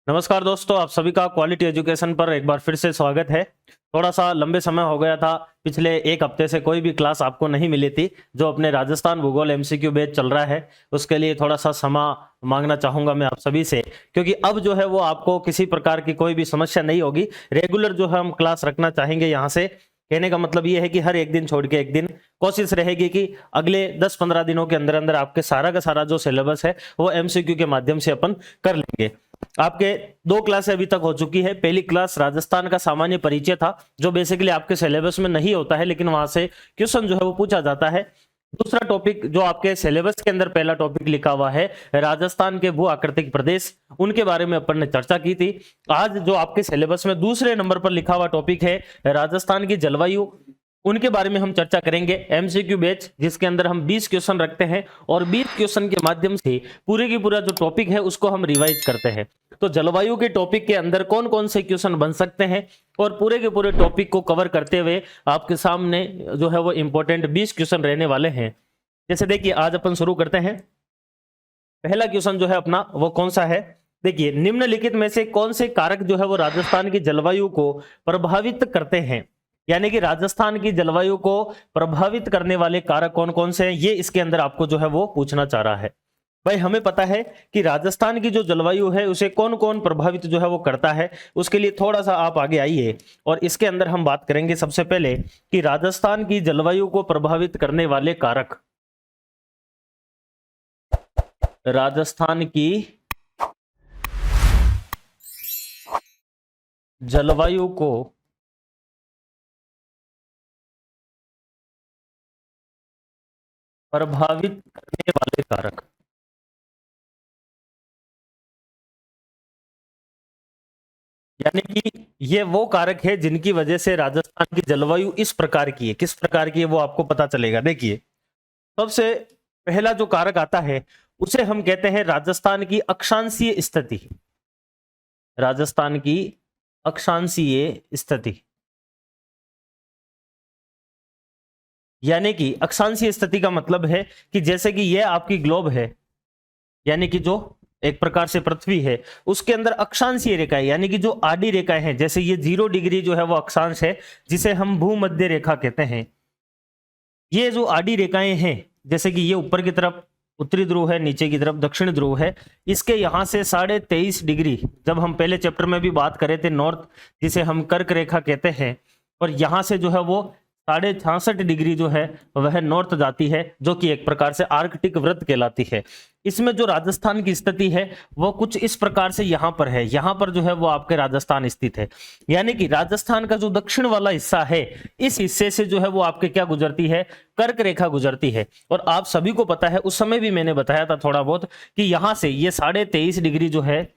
नमस्कार दोस्तों, आप सभी का क्वालिटी एजुकेशन पर एक बार फिर से स्वागत है। थोड़ा सा लंबे समय हो गया था, पिछले एक हफ्ते से कोई भी क्लास आपको नहीं मिली थी। जो अपने राजस्थान भूगोल एमसीक्यू बैच चल रहा है उसके लिए थोड़ा सा समय मांगना चाहूंगा मैं आप सभी से, क्योंकि अब जो है वो आपको किसी प्रकार की कोई भी समस्या नहीं होगी। रेगुलर जो है हम क्लास रखना चाहेंगे। यहाँ से कहने का मतलब ये है कि हर एक दिन छोड़ के एक दिन कोशिश रहेगी कि अगले 10-15 दिनों के अंदर अंदर आपके सारा का सारा जो सिलेबस है वो एमसीक्यू के माध्यम से अपन कर लेंगे। आपके 2 क्लास अभी तक हो चुकी है। पहली क्लास राजस्थान का सामान्य परिचय था, जो बेसिकली आपके सिलेबस में नहीं होता है, लेकिन वहां से क्वेश्चन जो है वो पूछा जाता है। दूसरा टॉपिक जो आपके सिलेबस के अंदर पहला टॉपिक लिखा हुआ है राजस्थान के भू आकृतिक प्रदेश, उनके बारे में अपन ने चर्चा की थी। आज जो आपके सिलेबस में दूसरे नंबर पर लिखा हुआ टॉपिक है राजस्थान की जलवायु, उनके बारे में हम चर्चा करेंगे। एमसीक्यू बैच जिसके अंदर हम 20 क्वेश्चन रखते हैं और 20 क्वेश्चन के माध्यम से पूरे की पूरा जो टॉपिक है उसको हम रिवाइज करते हैं। तो जलवायु के टॉपिक के अंदर कौन कौन से क्वेश्चन बन सकते हैं और पूरे के पूरे टॉपिक को कवर करते हुए आपके सामने जो है वो इंपॉर्टेंट 20 क्वेश्चन रहने वाले हैं। जैसे देखिए, आज अपन शुरू करते हैं। पहला क्वेश्चन जो है अपना वो कौन सा है, देखिए, निम्नलिखित में से कौन से कारक जो है वो राजस्थान की जलवायु को प्रभावित करते हैं। यानी कि राजस्थान की जलवायु को प्रभावित करने वाले कारक कौन कौन से हैं, ये इसके अंदर आपको जो है वो पूछना चाह रहा है। भाई, हमें पता है कि राजस्थान की जो जलवायु है उसे कौन कौन प्रभावित जो है वो करता है। उसके लिए थोड़ा सा आप आगे आइए और इसके अंदर हम बात करेंगे सबसे पहले कि राजस्थान की जलवायु को प्रभावित करने वाले कारक। राजस्थान की जलवायु को प्रभावित करने वाले कारक, यानी कि ये वो कारक है जिनकी वजह से राजस्थान की जलवायु इस प्रकार की है। किस प्रकार की है वो आपको पता चलेगा। देखिए, सबसे पहला जो कारक आता है उसे हम कहते हैं राजस्थान की अक्षांशीय स्थिति। राजस्थान की अक्षांशीय स्थिति, यानी कि अक्षांशीय स्थिति का मतलब है कि जैसे कि यह आपकी ग्लोब है, यानी कि जो एक प्रकार से पृथ्वी है, उसके अंदर अक्षांशीय रेखाएं यानी कि जो आडी रेखाएं हैं, जैसे ये 0 डिग्री जो है वो अक्षांश है जिसे हम भूमध्य रेखा कहते हैं। ये जो आडी रेखाएं हैं, जैसे कि ये ऊपर की तरफ उत्तरी ध्रुव है, नीचे की तरफ दक्षिण ध्रुव है, इसके यहां से 23.5 डिग्री, जब हम पहले चैप्टर में भी बात करे थे, नॉर्थ जिसे हम कर्क रेखा कहते हैं, और यहां से जो है वो 66.5 डिग्री जो है वह नॉर्थ जाती है, जो कि एक प्रकार से आर्कटिक वृत्त कहलाती है। इसमें जो राजस्थान की स्थिति है वो कुछ इस प्रकार से यहां पर है। यहां पर जो है वो आपके राजस्थान स्थित है, यानी कि राजस्थान का जो दक्षिण वाला हिस्सा है, इस हिस्से से जो है वो आपके क्या गुजरती है, कर्क रेखा गुजरती है। और आप सभी को पता है, उस समय भी मैंने बताया था थोड़ा बहुत, कि यहां से ये 23.5 डिग्री जो है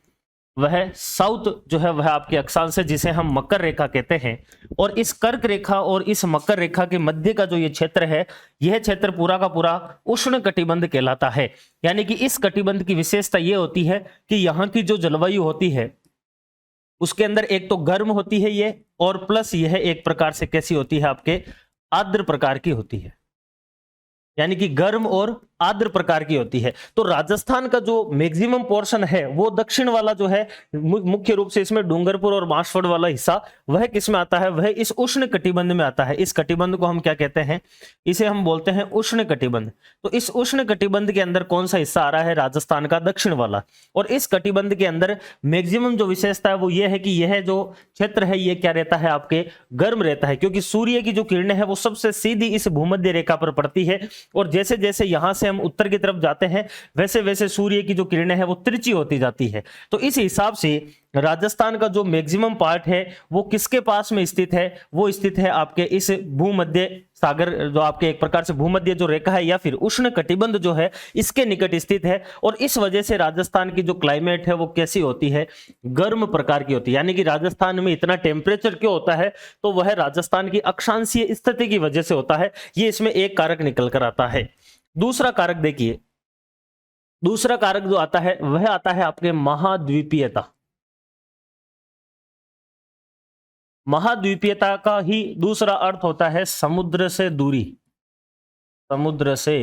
वह साउथ जो है वह आपके अक्षांश है, जिसे हम मकर रेखा कहते हैं। और इस कर्क रेखा और इस मकर रेखा के मध्य का जो ये क्षेत्र है, यह क्षेत्र पूरा का पूरा उष्ण कटिबंध कहलाता है। यानी कि इस कटिबंध की विशेषता यह होती है कि यहाँ की जो जलवायु होती है उसके अंदर एक तो गर्म होती है ये, और प्लस यह एक प्रकार से कैसी होती है, आपके आर्द्र प्रकार की होती है, यानी कि गर्म और आर्द्र प्रकार की होती है। तो राजस्थान का जो मैक्सिमम पोर्शन है वो दक्षिण वाला जो है, मुख्य रूप से इसमें डूंगरपुर और बांसवाड़ा वाला हिस्सा, वह किस में आता है, वह इस उष्ण कटिबंध में आता है। इस कटिबंध को हम क्या कहते हैं, इसे हम बोलते हैं उष्ण कटिबंध। तो इस उष्ण कटिबंध के अंदर कौन सा हिस्सा आ रहा है, राजस्थान का दक्षिण वाला। और इस कटिबंध के अंदर मैक्सिमम जो विशेषता है वो यह है कि यह जो क्षेत्र है ये क्या रहता है, आपके गर्म रहता है, क्योंकि सूर्य की जो किरणें हैं वो सबसे सीधी इस भूमध्य रेखा पर पड़ती है। और जैसे जैसे यहां से हम उत्तर की तरफ जाते हैं वैसे वैसे सूर्य की जो किरणें हैं वो तिरछी होती जाती है। तो इस हिसाब से राजस्थान का जो मैक्सिमम पार्ट है वो किसके पास में स्थित है, वो स्थित है आपके इस भूमध्य सागर, जो आपके एक प्रकार से भूमध्य जो रेखा है या फिर उष्ण कटिबंध जो है, इसके निकट स्थित है। और इस वजह से राजस्थान की जो क्लाइमेट है वो कैसी होती है, गर्म प्रकार की होती है। यानी कि राजस्थान में इतना टेम्परेचर क्यों होता है, तो वह राजस्थान की अक्षांशीय स्थिति की वजह से होता है। ये इसमें एक कारक निकल कर आता है। दूसरा कारक देखिए, दूसरा कारक जो आता है वह आता है आपके महाद्वीपीयता। महाद्वीपीयता का ही दूसरा अर्थ होता है समुद्र से दूरी। समुद्र से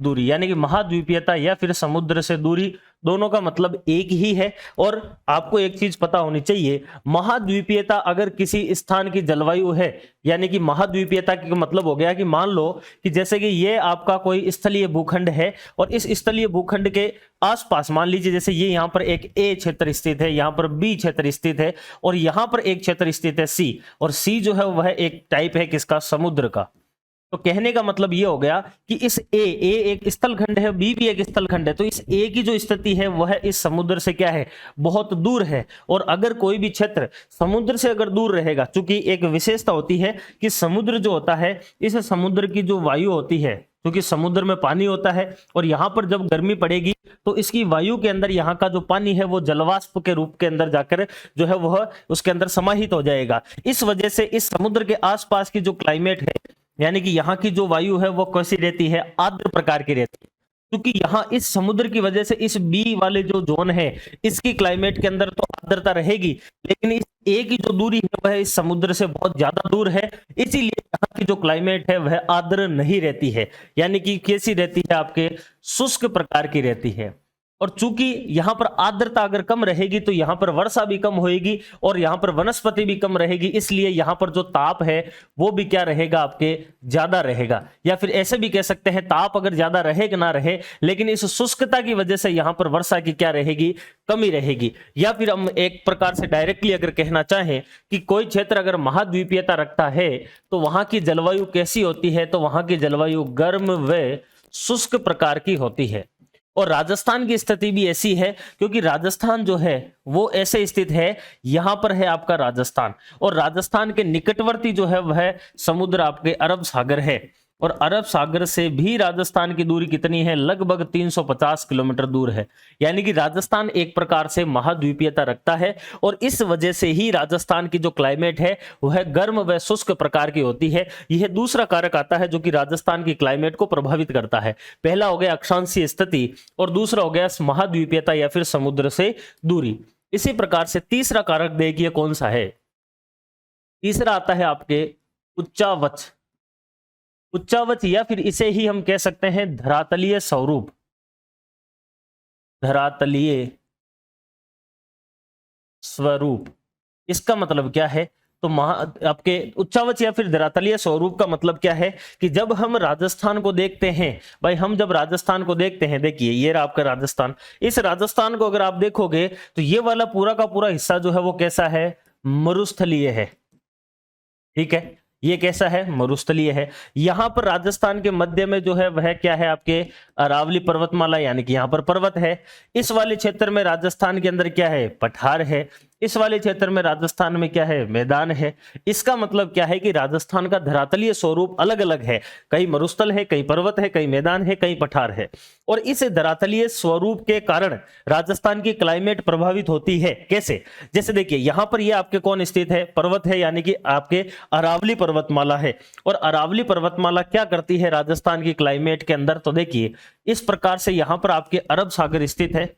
दूरी, यानी कि महाद्वीपीयता या फिर समुद्र से दूरी दोनों का मतलब एक ही है। और आपको एक चीज पता होनी चाहिए, महाद्वीपीयता अगर किसी स्थान की जलवायु है, यानी कि महाद्वीपीयता का मतलब हो गया कि मान लो कि जैसे कि ये आपका कोई स्थलीय भूखंड है और इस स्थलीय भूखंड के आसपास मान लीजिए जैसे ये यहाँ पर एक ए क्षेत्र स्थित है, यहाँ पर बी क्षेत्र स्थित है और यहाँ पर एक क्षेत्र स्थित है सी, और सी जो है वह एक टाइप है किसका, समुद्र का। तो कहने का मतलब ये हो गया कि इस ए एक स्थल खंड है, बी भी एक स्थल खंड है, तो इस ए की जो स्थिति है वह इस समुद्र से क्या है, बहुत दूर है। और अगर कोई भी क्षेत्र समुद्र से अगर दूर रहेगा, क्योंकि एक विशेषता होती है कि समुद्र जो होता है, इस समुद्र की जो वायु होती है, क्योंकि समुद्र में पानी होता है और यहाँ पर जब गर्मी पड़ेगी तो इसकी वायु के अंदर यहाँ का जो पानी है वो जलवाष्प के रूप के अंदर जाकर जो है वह उसके अंदर समाहित हो जाएगा। इस वजह से इस समुद्र के आसपास की जो क्लाइमेट है, यानी कि यहाँ की जो वायु है वो कैसी रहती है, आर्द्र प्रकार की रहती है। क्योंकि यहाँ इस समुद्र की वजह से इस बी वाले जो जोन है इसकी क्लाइमेट के अंदर तो आर्द्रता रहेगी, लेकिन इस ए की जो दूरी है वह इस समुद्र से बहुत ज्यादा दूर है, इसीलिए यहाँ की जो क्लाइमेट है वह आर्द्र नहीं रहती है, यानी कि कैसी रहती है, आपके शुष्क प्रकार की रहती है। और चूंकि यहाँ पर आर्द्रता अगर कम रहेगी तो यहाँ पर वर्षा भी कम होएगी और यहाँ पर वनस्पति भी कम रहेगी, इसलिए यहाँ पर जो ताप है वो भी क्या रहेगा, आपके ज्यादा रहेगा। या फिर ऐसे भी कह सकते हैं ताप अगर ज्यादा रहे कि ना रहे, लेकिन इस शुष्कता की वजह से यहाँ पर वर्षा की क्या रहेगी, कमी रहेगी। या फिर हम एक प्रकार से डायरेक्टली अगर कहना चाहें कि कोई क्षेत्र अगर महाद्वीपीयता रखता है तो वहां की जलवायु कैसी होती है, तो वहां की जलवायु गर्म व शुष्क प्रकार की होती है। और राजस्थान की स्थिति भी ऐसी है, क्योंकि राजस्थान जो है वो ऐसे स्थित है, यहां पर है आपका राजस्थान, और राजस्थान के निकटवर्ती जो है वह समुद्र आपके अरब सागर है, और अरब सागर से भी राजस्थान की दूरी कितनी है, लगभग 350 किलोमीटर दूर है। यानी कि राजस्थान एक प्रकार से महाद्वीपीयता रखता है, और इस वजह से ही राजस्थान की जो क्लाइमेट है वह गर्म व शुष्क प्रकार की होती है। यह दूसरा कारक आता है जो कि राजस्थान की क्लाइमेट को प्रभावित करता है। पहला हो गया अक्षांशीय स्थिति और दूसरा हो गया महाद्वीपीयता या फिर समुद्र से दूरी। इसी प्रकार से तीसरा कारक देखिए कौन सा है, तीसरा आता है आपके उच्चावच। उच्चावच या फिर इसे ही हम कह सकते हैं धरातलीय स्वरूप। धरातलीय स्वरूप इसका मतलब क्या है, तो आपके उच्चावच या फिर धरातलीय स्वरूप का मतलब क्या है कि जब हम राजस्थान को देखते हैं, भाई हम जब राजस्थान को देखते हैं, देखिए ये रहा आपका राजस्थान, इस राजस्थान को अगर आप देखोगे तो ये वाला पूरा का पूरा हिस्सा जो है वो कैसा है, मरुस्थलीय है। ठीक है, ये कैसा है, मरुस्थलीय है। यहां पर राजस्थान के मध्य में जो है वह क्या है, आपके अरावली पर्वतमाला, यानी कि यहां पर पर्वत है। इस वाले क्षेत्र में राजस्थान के अंदर क्या है, पठार है। इस वाले क्षेत्र में राजस्थान में क्या है, मैदान है। इसका मतलब क्या है कि राजस्थान का धरातलीय स्वरूप अलग अलग है, कहीं मरुस्थल है, कहीं पर्वत है, कहीं मैदान है, कहीं पठार है। और इस धरातलीय स्वरूप के कारण राजस्थान की क्लाइमेट प्रभावित होती है। कैसे, जैसे देखिए यहां पर ये आपके कौन स्थित है, पर्वत है, यानी कि आपके अरावली पर्वतमाला है। और अरावली पर्वतमाला क्या करती है राजस्थान की क्लाइमेट के अंदर, तो देखिए इस प्रकार से यहां पर आपके अरब सागर स्थित है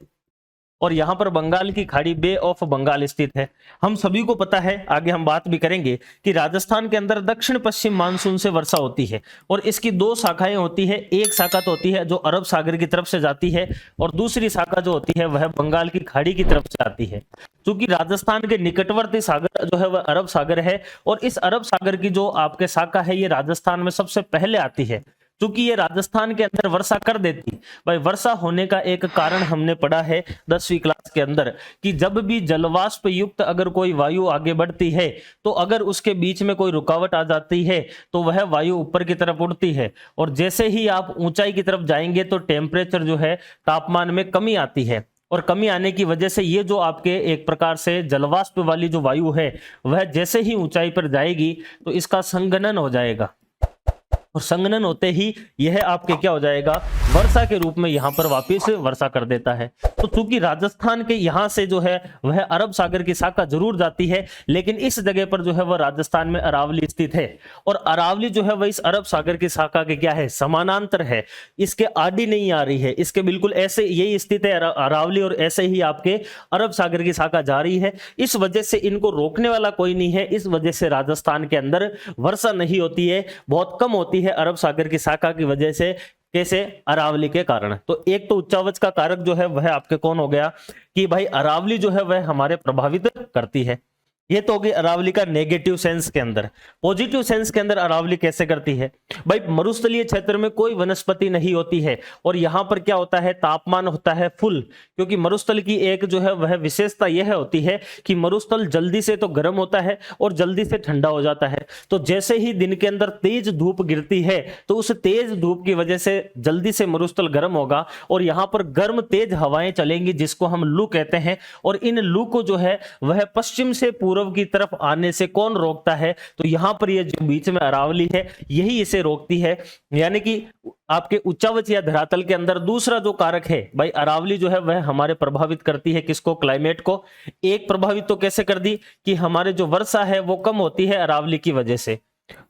और यहां पर बंगाल की खाड़ी, बे ऑफ बंगाल स्थित है। हम सभी को पता है, आगे हम बात भी करेंगे कि राजस्थान के अंदर दक्षिण पश्चिम मानसून से वर्षा होती है और इसकी दो शाखाएं होती है। एक शाखा तो होती है जो अरब सागर की तरफ से जाती है और दूसरी शाखा जो होती है वह बंगाल की खाड़ी की तरफ से आती है। क्योंकि राजस्थान के निकटवर्ती सागर जो है वह अरब सागर है और इस अरब सागर की जो आपके शाखा है ये राजस्थान में सबसे पहले आती है। क्योंकि ये राजस्थान के अंदर वर्षा कर देती, भाई वर्षा होने का एक कारण हमने पढ़ा है 10वीं क्लास के अंदर कि जब भी जलवाष्प युक्त अगर कोई वायु आगे बढ़ती है तो अगर उसके बीच में कोई रुकावट आ जाती है तो वह वायु ऊपर की तरफ उड़ती है और जैसे ही आप ऊंचाई की तरफ जाएंगे तो टेम्परेचर जो है, तापमान में कमी आती है और कमी आने की वजह से ये जो आपके एक प्रकार से जलवाष्प वाली जो वायु है वह जैसे ही ऊंचाई पर जाएगी तो इसका संघनन हो जाएगा और संघनन होते ही यह आपके क्या हो जाएगा, वर्षा के रूप में यहां पर वापस वर्षा कर देता है। तो चूंकि राजस्थान के यहां से जो है वह अरब सागर की शाखा जरूर जाती है, लेकिन इस जगह पर जो है वह राजस्थान में अरावली स्थित है और अरावली जो है वह इस अरब सागर की शाखा के क्या है, समानांतर है, इसके आड़ी नहीं आ रही है, इसके बिल्कुल ऐसे यही स्थित है अरावली और ऐसे ही आपके अरब सागर की शाखा जा रही है। इस वजह से इनको रोकने वाला कोई नहीं है, इस वजह से राजस्थान के अंदर वर्षा नहीं होती है, बहुत कम होती है अरब सागर की शाखा की वजह से। कैसे? अरावली के कारण। तो एक तो उच्चावच का कारक जो है वह आपके कौन हो गया कि भाई अरावली जो है वह हमारे प्रभावित करती है। ये तो होगी अरावली का नेगेटिव सेंस के अंदर। पॉजिटिव सेंस के अंदर अरावली कैसे करती है? भाई मरुस्थलीय क्षेत्र में कोई वनस्पति नहीं होती है और यहां पर क्या होता है, तापमान होता है फुल, क्योंकि मरुस्थल की एक जो है वह विशेषता यह होती है कि मरुस्थल जल्दी से तो गर्म होता है और जल्दी से ठंडा हो जाता है। तो जैसे ही दिन के अंदर तेज धूप गिरती है तो उस तेज धूप की वजह से जल्दी से मरुस्थल गर्म होगा और यहां पर गर्म तेज हवाएं चलेंगी जिसको हम लू कहते हैं। और इन लू को जो है वह पश्चिम से पूर्व की तरफ आने से कौन रोकता है? तो यहां पर ये जो बीच में अरावली है यही इसे रोकती है। यानी कि आपके उच्चावच या धरातल के अंदर दूसरा जो कारक है भाई अरावली जो है वह हमारे प्रभावित करती है किसको? क्लाइमेट को। एक प्रभावित तो कैसे कर दी कि हमारे जो वर्षा है वो कम होती है अरावली की वजह से।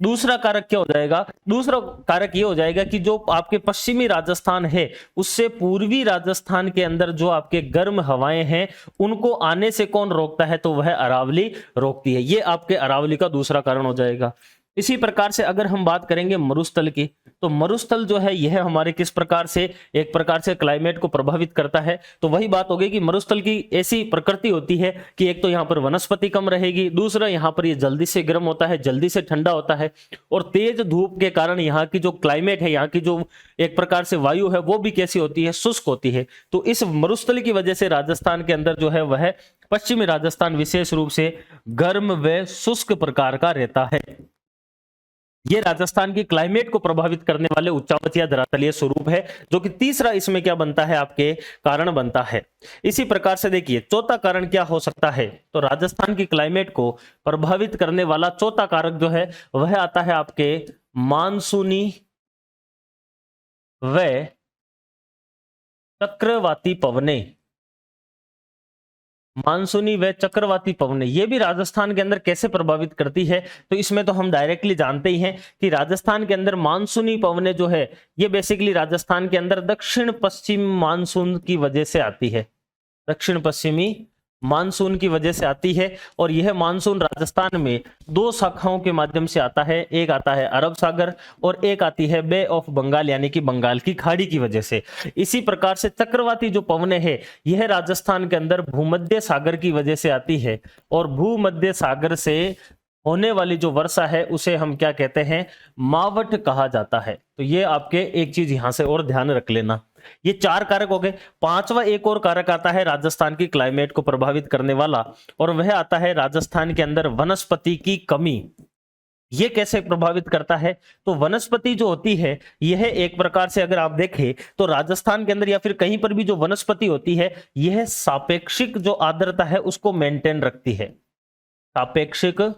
दूसरा कारक क्या हो जाएगा? दूसरा कारक ये हो जाएगा कि जो आपके पश्चिमी राजस्थान है उससे पूर्वी राजस्थान के अंदर जो आपके गर्म हवाएं हैं उनको आने से कौन रोकता है? तो वह अरावली रोकती है। ये आपके अरावली का दूसरा कारण हो जाएगा। इसी प्रकार से अगर हम बात करेंगे मरुस्थल की, तो मरुस्थल जो है यह हमारे किस प्रकार से एक प्रकार से क्लाइमेट को प्रभावित करता है। तो वही बात होगी कि मरुस्थल की ऐसी प्रकृति होती है कि एक तो यहाँ पर वनस्पति कम रहेगी, दूसरा यहाँ पर ये जल्दी से गर्म होता है, जल्दी से ठंडा होता है और तेज धूप के कारण यहाँ की जो क्लाइमेट है, यहाँ की जो एक प्रकार से वायु है वो भी कैसी होती है? शुष्क होती है। तो इस मरुस्थल की वजह से राजस्थान के अंदर जो है वह पश्चिमी राजस्थान विशेष रूप से गर्म व शुष्क प्रकार का रहता है। ये राजस्थान की क्लाइमेट को प्रभावित करने वाले उच्चावच या धरातलीय स्वरूप है, जो कि तीसरा इसमें क्या बनता है? आपके कारण बनता है। इसी प्रकार से देखिए चौथा कारण क्या हो सकता है? तो राजस्थान की क्लाइमेट को प्रभावित करने वाला चौथा कारक जो है वह आता है आपके मानसूनी व चक्रवाती पवनें। मानसूनी व चक्रवाती पवनें ये भी राजस्थान के अंदर कैसे प्रभावित करती है? तो इसमें तो हम डायरेक्टली जानते ही हैं कि राजस्थान के अंदर मानसूनी पवनें जो है ये बेसिकली राजस्थान के अंदर दक्षिण पश्चिम मानसून की वजह से आती है। दक्षिण पश्चिमी मानसून की वजह से आती है और यह मानसून राजस्थान में दो शाखाओं के माध्यम से आता है। एक आता है अरब सागर और एक आती है बे ऑफ बंगाल यानी कि बंगाल की खाड़ी की वजह से। इसी प्रकार से चक्रवाती जो पवनें हैं यह राजस्थान के अंदर भूमध्य सागर की वजह से आती है और भूमध्य सागर से होने वाली जो वर्षा है उसे हम क्या कहते हैं? मावठ कहा जाता है। तो ये आपके एक चीज यहां से और ध्यान रख लेना। ये चार कारक हो गए। पांचवा एक और कारक आता है राजस्थान की क्लाइमेट को प्रभावित करने वाला और वह आता है राजस्थान के अंदर वनस्पति की कमी। ये कैसे प्रभावित करता है? तो वनस्पति जो होती है यह एक प्रकार से अगर आप देखें तो राजस्थान के अंदर या फिर कहीं पर भी जो वनस्पति होती है यह सापेक्षिक जो आर्द्रता है उसको मेंटेन रखती है। सापेक्षिक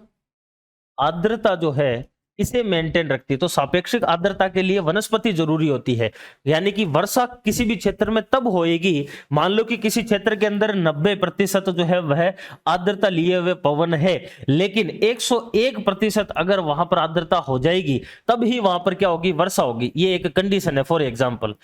आर्द्रता जो है इसे मेंटेन रखती है। तो सापेक्षिक आर्द्रता के लिए वनस्पति जरूरी होती है। यानी कि वर्षा किसी भी क्षेत्र में तब होएगी, मान लो कि किसी क्षेत्र के अंदर 90% जो है वह आर्द्रता लिए हुए पवन है, लेकिन 101% अगर वहां पर आर्द्रता हो जाएगी तब ही वहां पर क्या होगी? वर्षा होगी। ये एक कंडीशन है फॉर एग्जाम्पल।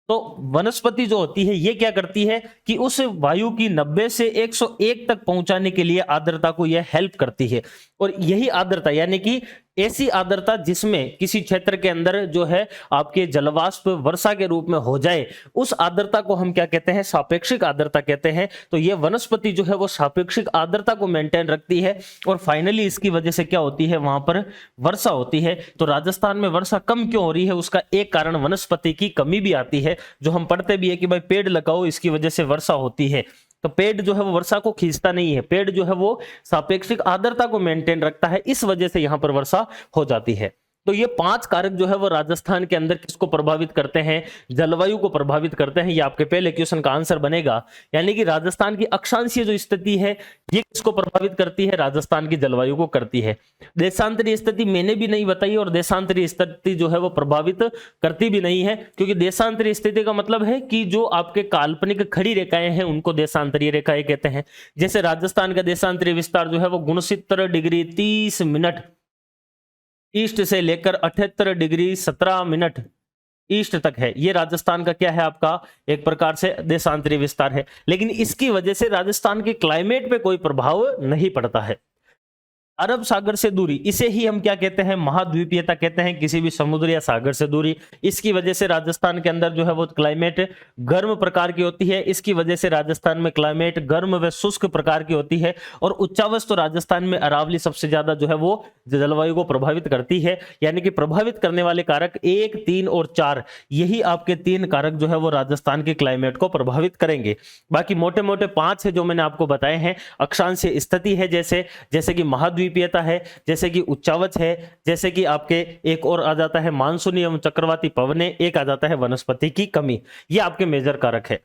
तो वनस्पति जो होती है ये क्या करती है कि उस वायु की 90 से 101 तक पहुंचाने के लिए आर्द्रता को यह हेल्प करती है। और यही आर्द्रता यानी कि ऐसी आर्द्रता जिसमें किसी क्षेत्र के अंदर जो है आपके जलवाष्प वर्षा के रूप में हो जाए, उस आर्द्रता को हम क्या कहते हैं? सापेक्षिक आर्द्रता कहते हैं। तो ये वनस्पति जो है वो सापेक्षिक आर्द्रता को मेंटेन रखती है और फाइनली इसकी वजह से क्या होती है? वहां पर वर्षा होती है। तो राजस्थान में वर्षा कम क्यों हो रही है? उसका एक कारण वनस्पति की कमी भी आती है, जो हम पढ़ते भी है कि भाई पेड़ लगाओ इसकी वजह से वर्षा होती है। तो पेड़ जो है वो वर्षा को खींचता नहीं है, पेड़ जो है वो सापेक्षिक आर्द्रता को मेंटेन रखता है, इस वजह से यहां पर वर्षा हो जाती है। तो ये 5 कारक जो है वो राजस्थान के अंदर किसको प्रभावित करते हैं? जलवायु को प्रभावित करते हैं। ये आपके पहले क्वेश्चन का आंसर बनेगा। यानी कि राजस्थान की अक्षांशीय जो स्थिति है ये किसको प्रभावित करती है? राजस्थान की जलवायु को करती है। देशांतरीय स्थिति मैंने भी नहीं बताई और देशांतरीय स्थिति जो है वो प्रभावित करती भी नहीं है, क्योंकि देशांतरीय स्थिति का मतलब है कि जो आपके काल्पनिक खड़ी रेखाएं हैं उनको देशांतरीय रेखाएं कहते हैं। जैसे राजस्थान का देशांतरीय विस्तार जो है वो 69 डिग्री 30 मिनट ईस्ट से लेकर 78 डिग्री 17 मिनट ईस्ट तक है। ये राजस्थान का क्या है? आपका एक प्रकार से देशांतरीय विस्तार है। लेकिन इसकी वजह से राजस्थान के क्लाइमेट पे कोई प्रभाव नहीं पड़ता है। अरब सागर से दूरी, इसे ही हम क्या कहते हैं, महाद्वीपीयता कहते हैं, किसी भी समुद्र या सागर से दूरी। इसकी वजह से राजस्थान के अंदर जो है वो क्लाइमेट गर्म प्रकार की होती है। इसकी वजह से राजस्थान में क्लाइमेट गर्म व शुष्क प्रकार की होती है। और उच्चावच तो राजस्थान में अरावली सबसे ज्यादा जो है वो जलवायु को प्रभावित करती है। यानी कि प्रभावित करने वाले कारक 1, 3 और 4, यही आपके 3 कारक जो है वो राजस्थान के क्लाइमेट को प्रभावित करेंगे। बाकी मोटे मोटे 5 है जो मैंने आपको बताए हैं। अक्षांशीय स्थिति है, जैसे कि महाद्वीपीयता है, जैसे कि उच्चावच है, जैसे कि आपके एक और आ जाता है मानसूनी एवं चक्रवाती पवने, एक आ जाता है वनस्पति की कमी। ये आपके मेजर कारक है।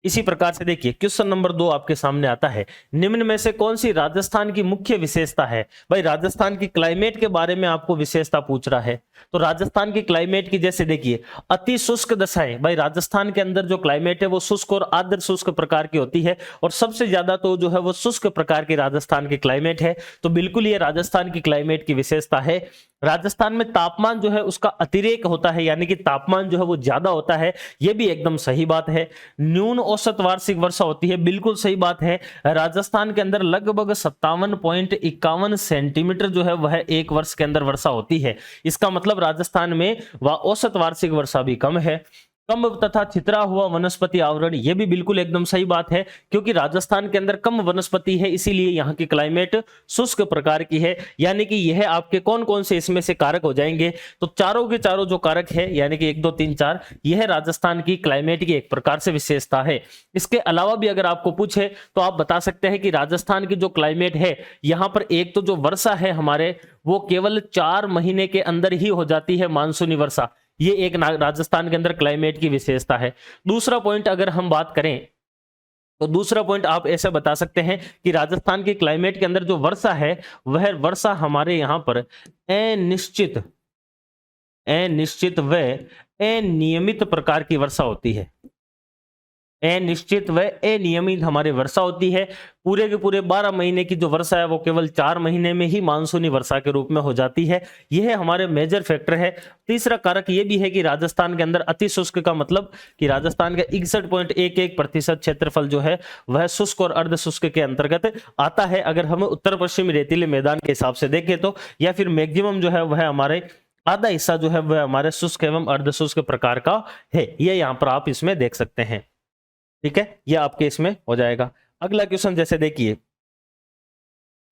इसी प्रकार से देखिए क्वेश्चन नंबर 2 आपके सामने आता है, निम्न में से कौन सी राजस्थान की मुख्य विशेषता है। भाई राजस्थान की क्लाइमेट के बारे में आपको विशेषता पूछ रहा है। तो राजस्थान की क्लाइमेट की जैसे देखिए अति शुष्क दशाएं, भाई राजस्थान के अंदर जो क्लाइमेट है वो शुष्क और आर्द्र शुष्क प्रकार की होती है, और सबसे ज्यादा तो जो है वो शुष्क प्रकार की राजस्थान की क्लाइमेट है। तो बिल्कुल ये राजस्थान की क्लाइमेट की विशेषता है। राजस्थान में तापमान जो है उसका अतिरेक होता है, यानी कि तापमान जो है वो ज्यादा होता है, ये भी एकदम सही बात है। न्यून औसत वार्षिक वर्षा होती है, बिल्कुल सही बात है। राजस्थान के अंदर लगभग 57.51 सेंटीमीटर जो है वह एक वर्ष के अंदर वर्षा होती है। इसका मतलब राजस्थान में औसत वार्षिक वर्षा भी कम है। कम तथा छितरा हुआ वनस्पति आवरण, यह भी बिल्कुल एकदम सही बात है, क्योंकि राजस्थान के अंदर कम वनस्पति है, इसीलिए यहाँ की क्लाइमेट शुष्क प्रकार की है। यानी कि यह आपके कौन कौन से इसमें से कारक हो जाएंगे, तो चारों के चारों जो कारक है, यानी कि 1, 2, 3, 4, यह राजस्थान की क्लाइमेट की एक प्रकार से विशेषता है। इसके अलावा भी अगर आपको पूछे तो आप बता सकते हैं कि राजस्थान की जो क्लाइमेट है, यहाँ पर एक तो जो वर्षा है हमारे, वो केवल 4 महीने के अंदर ही हो जाती है, मानसूनी वर्षा। ये एक राजस्थान के अंदर क्लाइमेट की विशेषता है। दूसरा पॉइंट अगर हम बात करें तो दूसरा पॉइंट आप ऐसे बता सकते हैं कि राजस्थान की क्लाइमेट के अंदर जो वर्षा है वह वर्षा हमारे यहां पर अनिश्चित व अनियमित प्रकार की वर्षा होती है। अनिश्चित व अनियमित हमारी वर्षा होती है। पूरे के पूरे 12 महीने की जो वर्षा है वो केवल 4 महीने में ही मानसूनी वर्षा के रूप में हो जाती है। यह हमारे मेजर फैक्टर है। तीसरा कारक यह भी है कि राजस्थान के अंदर अति शुष्क का मतलब कि राजस्थान का 61.11% क्षेत्रफल जो है वह शुष्क और अर्ध शुष्क के अंतर्गत आता है। अगर हम उत्तर पश्चिमी रेतीले मैदान के हिसाब से देखें तो, या फिर मैक्सिमम जो है वह हमारे आधा हिस्सा जो है वह हमारे शुष्क एवं अर्ध शुष्क प्रकार का है। यह यहाँ पर आप इसमें देख सकते हैं। ठीक है, यह आपके इसमें हो जाएगा। अगला क्वेश्चन जैसे देखिए,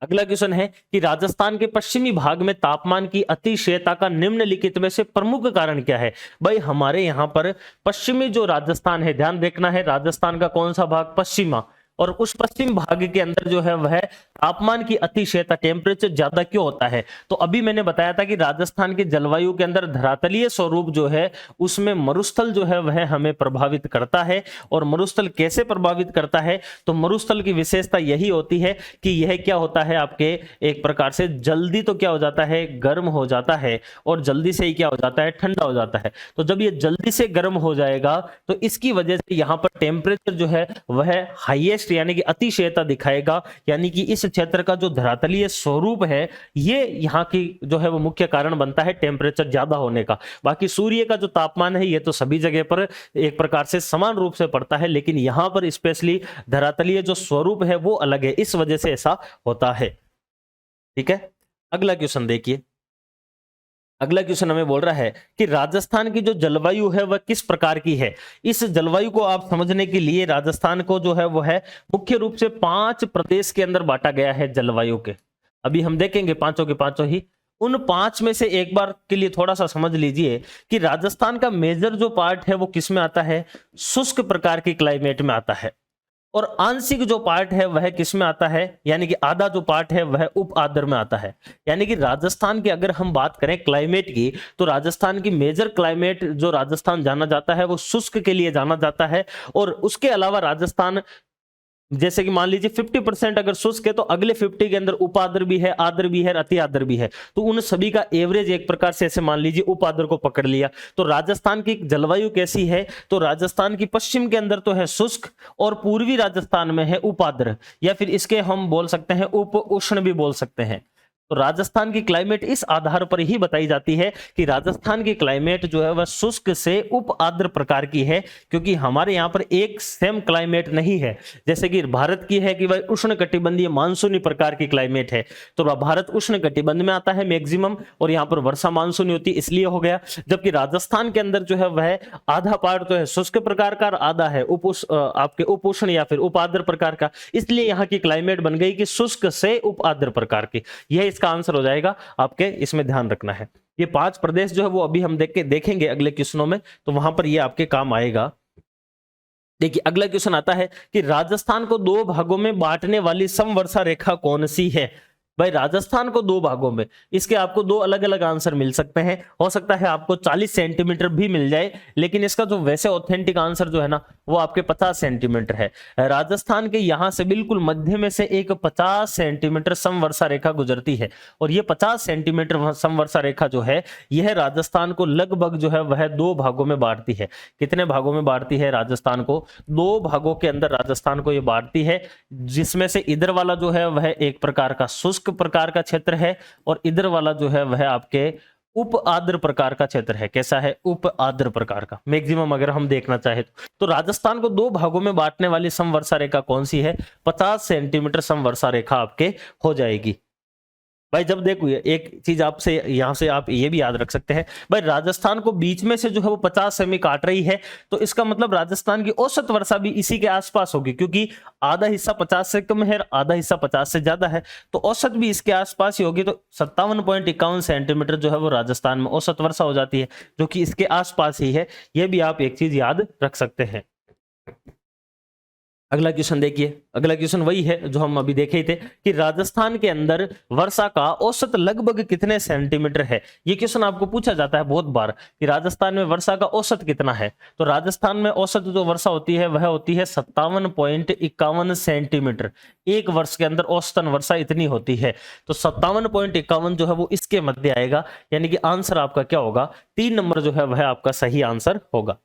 अगला क्वेश्चन है कि राजस्थान के पश्चिमी भाग में तापमान की अतिशयता का निम्नलिखित में से प्रमुख कारण क्या है। भाई हमारे यहाँ पर पश्चिमी जो राजस्थान है, ध्यान देखना है, राजस्थान का कौन सा भाग, पश्चिमा, और उस पश्चिम भाग के अंदर जो है वह तापमान की अतिशयता, टेम्परेचर ज्यादा क्यों होता है। तो अभी मैंने बताया था कि राजस्थान के जलवायु के अंदर धरातलीय स्वरूप जो है उसमें मरुस्थल जो है वह हमें प्रभावित करता है। और मरुस्थल कैसे प्रभावित करता है, तो मरुस्थल की विशेषता यही होती है कि यह क्या होता है, आपके एक प्रकार से जल्दी तो क्या हो जाता है, गर्म हो जाता है, और जल्दी से ही क्या हो जाता है, ठंडा हो जाता है। तो जब ये जल्दी से गर्म हो जाएगा तो इसकी वजह से यहाँ पर टेम्परेचर जो है वह हाईएस्ट यानी कि अतिशयता दिखाएगा। यानी कि इस क्षेत्र का जो धरातलीय स्वरूप है ये यहाँ की जो है वो मुख्य कारण बनता है टेम्परेचर ज्यादा होने का। बाकी सूर्य का जो तापमान है ये तो सभी जगह पर एक प्रकार से समान रूप से पड़ता है, लेकिन यहाँ पर स्पेशली धरातलीय जो स्वरूप है वो अलग है, इस वजह से ऐसा होता है। ठीक है, अगला क्वेश्चन देखिए। अगला क्वेश्चन हमें बोल रहा है कि राजस्थान की जो जलवायु है वह किस प्रकार की है। इस जलवायु को आप समझने के लिए राजस्थान को जो है वो है मुख्य रूप से 5 प्रदेश के अंदर बांटा गया है जलवायु के। अभी हम देखेंगे पांचों के पांचों ही। उन 5 में से एक बार के लिए थोड़ा सा समझ लीजिए कि राजस्थान का मेजर जो पार्ट है वो किस में आता है, शुष्क प्रकार की क्लाइमेट में आता है, और आंशिक जो पार्ट है वह किस में आता है, यानी कि आधा जो पार्ट है वह उप आर्द्र में आता है। यानी कि राजस्थान की अगर हम बात करें क्लाइमेट की, तो राजस्थान की मेजर क्लाइमेट जो राजस्थान जाना जाता है वो शुष्क के लिए जाना जाता है। और उसके अलावा राजस्थान जैसे कि मान लीजिए 50% अगर शुष्क है तो अगले 50 के अंदर उपाद्र भी है, आद्र भी है, अति आद्र भी है, तो उन सभी का एवरेज एक प्रकार से ऐसे मान लीजिए उपाद्र को पकड़ लिया। तो राजस्थान की जलवायु कैसी है, तो राजस्थान की पश्चिम के अंदर तो है शुष्क और पूर्वी राजस्थान में है उपाद्र, या फिर इसके हम बोल सकते हैं उप उष्ण भी बोल सकते हैं। तो राजस्थान की क्लाइमेट इस आधार पर ही बताई जाती है कि राजस्थान की क्लाइमेट जो है वह शुष्क से उप आर्द्र प्रकार की है, क्योंकि हमारे यहाँ पर एक सेम क्लाइमेट नहीं है। जैसे कि भारत की है कि भाई उष्ण कटिबंधीय मानसूनी प्रकार की क्लाइमेट है, तो भारत उष्ण कटिबंध में आता है मैक्सिमम, और यहाँ पर वर्षा मानसूनी होती है, इसलिए हो गया। जबकि राजस्थान के अंदर जो है वह आधा पार्ट तो है शुष्क प्रकार का, आधा है आपके उपोष्ण या फिर उप आर्द्र प्रकार का, इसलिए यहाँ की क्लाइमेट बन गई कि शुष्क से उप आर्द्र प्रकार की। यह इसका आंसर हो जाएगा आपके, इसमें ध्यान रखना है। ये 5 प्रदेश जो है वो अभी हम देखेंगे अगले क्वेश्चनों में, तो वहां पर ये आपके काम आएगा। देखिए अगला क्वेश्चन आता है कि राजस्थान को 2 भागों में बांटने वाली समवर्षा रेखा कौन सी है। भाई राजस्थान को 2 भागों में, इसके आपको 2 अलग अलग आंसर मिल सकते हैं। हो सकता है आपको 40 सेंटीमीटर भी मिल जाए, लेकिन इसका जो वैसे ऑथेंटिक आंसर जो है ना वो आपके 50 सेंटीमीटर है। राजस्थान के यहां से बिल्कुल मध्य में से एक 50 सेंटीमीटर समवर्षा रेखा गुजरती है, और ये 50 सेंटीमीटर समवर्षा रेखा जो है यह राजस्थान को लगभग जो है वह 2 भागों में बांटती है। कितने भागों में बांटती है राजस्थान को? 2 भागों के अंदर राजस्थान को ये बांटती है, जिसमें से इधर वाला जो है वह एक प्रकार का शुष्क प्रकार का क्षेत्र है, और इधर वाला जो है वह आपके उप आर्द्र प्रकार का क्षेत्र है। कैसा है? उप आर्द्र प्रकार का। मैक्सिमम अगर हम देखना चाहे तो राजस्थान को 2 भागों में बांटने वाली समवर्षा रेखा कौन सी है? 50 सेंटीमीटर समवर्षा रेखा आपके हो जाएगी। भाई जब देखो एक चीज आपसे यहां से आप ये भी याद रख सकते हैं, भाई राजस्थान को बीच में से जो है वो 50 सेमी काट रही है, तो इसका मतलब राजस्थान की औसत वर्षा भी इसी के आसपास होगी, क्योंकि आधा हिस्सा 50 से कम है, आधा हिस्सा 50 से ज्यादा है, तो औसत भी इसके आसपास ही होगी। तो 57.51 सेंटीमीटर जो है वो राजस्थान में औसत वर्षा हो जाती है, जो कि इसके आसपास ही है। यह भी आप एक चीज याद रख सकते हैं। अगला क्वेश्चन देखिए, अगला क्वेश्चन वही है जो हम अभी देखे थे कि राजस्थान के अंदर वर्षा का औसत लगभग कितने सेंटीमीटर है। ये क्वेश्चन आपको पूछा जाता है बहुत बार कि राजस्थान में वर्षा का औसत कितना है। तो राजस्थान में औसत जो वर्षा होती है वह होती है 57.51 सेंटीमीटर। एक वर्ष के अंदर औसतन वर्षा इतनी होती है, तो 57.51 जो है वो इसके मध्य आएगा, यानी कि आंसर आपका क्या होगा? 3 नंबर जो है वह आपका सही आंसर होगा।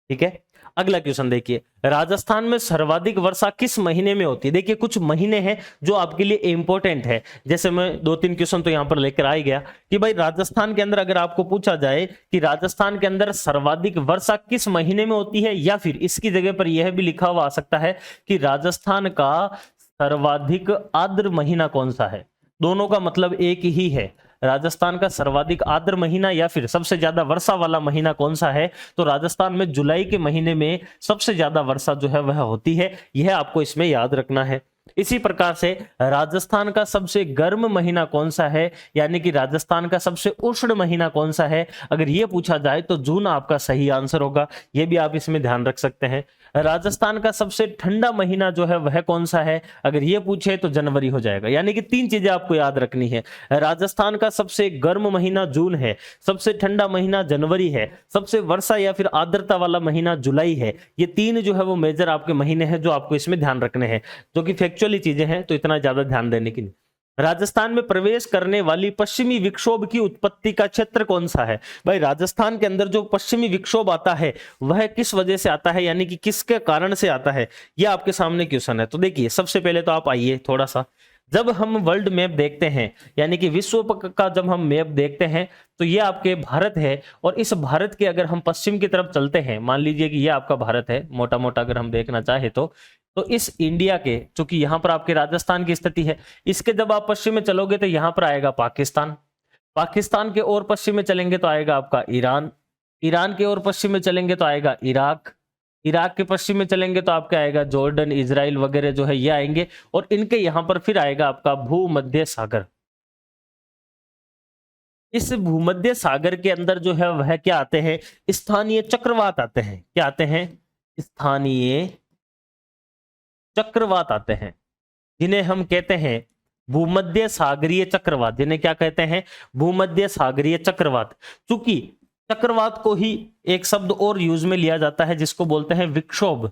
ठीक है, अगला क्वेश्चन देखिए, राजस्थान में सर्वाधिक वर्षा किस महीने में होती है। देखिए कुछ महीने हैं जो आपके लिए इंपॉर्टेंट है, जैसे मैं 2-3 क्वेश्चन तो यहां पर लेकर आ गया कि भाई राजस्थान के अंदर अगर आपको पूछा जाए कि राजस्थान के अंदर सर्वाधिक वर्षा किस महीने में होती है, या फिर इसकी जगह पर यह भी लिखा हुआ आ सकता है कि राजस्थान का सर्वाधिक आर्द्र महीना कौन सा है। दोनों का मतलब एक ही है। राजस्थान का सर्वाधिक आर्द्र महीना या फिर सबसे ज्यादा वर्षा वाला महीना कौन सा है, तो राजस्थान में जुलाई के महीने में सबसे ज्यादा वर्षा जो है वह होती है। यह आपको इसमें याद रखना है। इसी प्रकार से राजस्थान का सबसे गर्म महीना कौन सा है, यानी कि राजस्थान का सबसे उष्ण महीना कौन सा है, अगर यह पूछा जाए तो जून आपका सही आंसर होगा। यह भी आप इसमें ध्यान रख सकते हैं। राजस्थान का सबसे ठंडा महीना जो है वह कौन सा है, अगर यह पूछे तो जनवरी हो जाएगा। यानी कि 3 चीजें आपको याद रखनी है। राजस्थान का सबसे गर्म महीना जून है, सबसे ठंडा महीना जनवरी है, सबसे वर्षा या फिर आर्द्रता वाला महीना जुलाई है। ये 3 जो है वो मेजर आपके महीने हैं जो आपको इसमें ध्यान रखने हैं, जो कि फैक्चुअली चीजें हैं, तो इतना ज्यादा ध्यान देने की नहीं। राजस्थान में प्रवेश करने वाली पश्चिमी विक्षोभ की उत्पत्ति का क्षेत्र कौन सा है। भाई राजस्थान के अंदर जो पश्चिमी विक्षोभ आता है वह किस वजह से आता है, यानी कि किसके कारण से आता है, यह आपके सामने क्वेश्चन है। तो देखिए सबसे पहले तो आप आइए थोड़ा सा, जब हम वर्ल्ड मैप देखते हैं यानी कि विश्व का जब हम मैप देखते हैं तो ये आपके भारत है, और इस भारत के अगर हम पश्चिम की तरफ चलते हैं, मान लीजिए कि ये आपका भारत है मोटा मोटा अगर हम देखना चाहे तो इस इंडिया के, चूंकि यहां पर आपके राजस्थान की स्थिति है, इसके जब आप पश्चिम में चलोगे तो यहां पर आएगा पाकिस्तान, पाकिस्तान के और पश्चिम में चलेंगे तो आएगा आपका ईरान, ईरान के और पश्चिम में चलेंगे तो आएगा इराक, इराक के पश्चिम में चलेंगे तो आपका आएगा जॉर्डन, इजराइल वगैरह जो है ये आएंगे, और इनके यहां पर फिर आएगा आपका भूमध्य सागर। इस भूमध्य सागर के अंदर जो है वह क्या आते हैं, स्थानीय चक्रवात आते हैं। क्या आते हैं? स्थानीय चक्रवात आते हैं, जिन्हें हम कहते हैं भूमध्य सागरीय चक्रवात। जिन्हें क्या कहते हैं? भूमध्य सागरीय चक्रवात। चूंकि चक्रवात को ही एक शब्द और यूज में लिया जाता है जिसको बोलते हैं विक्षोभ,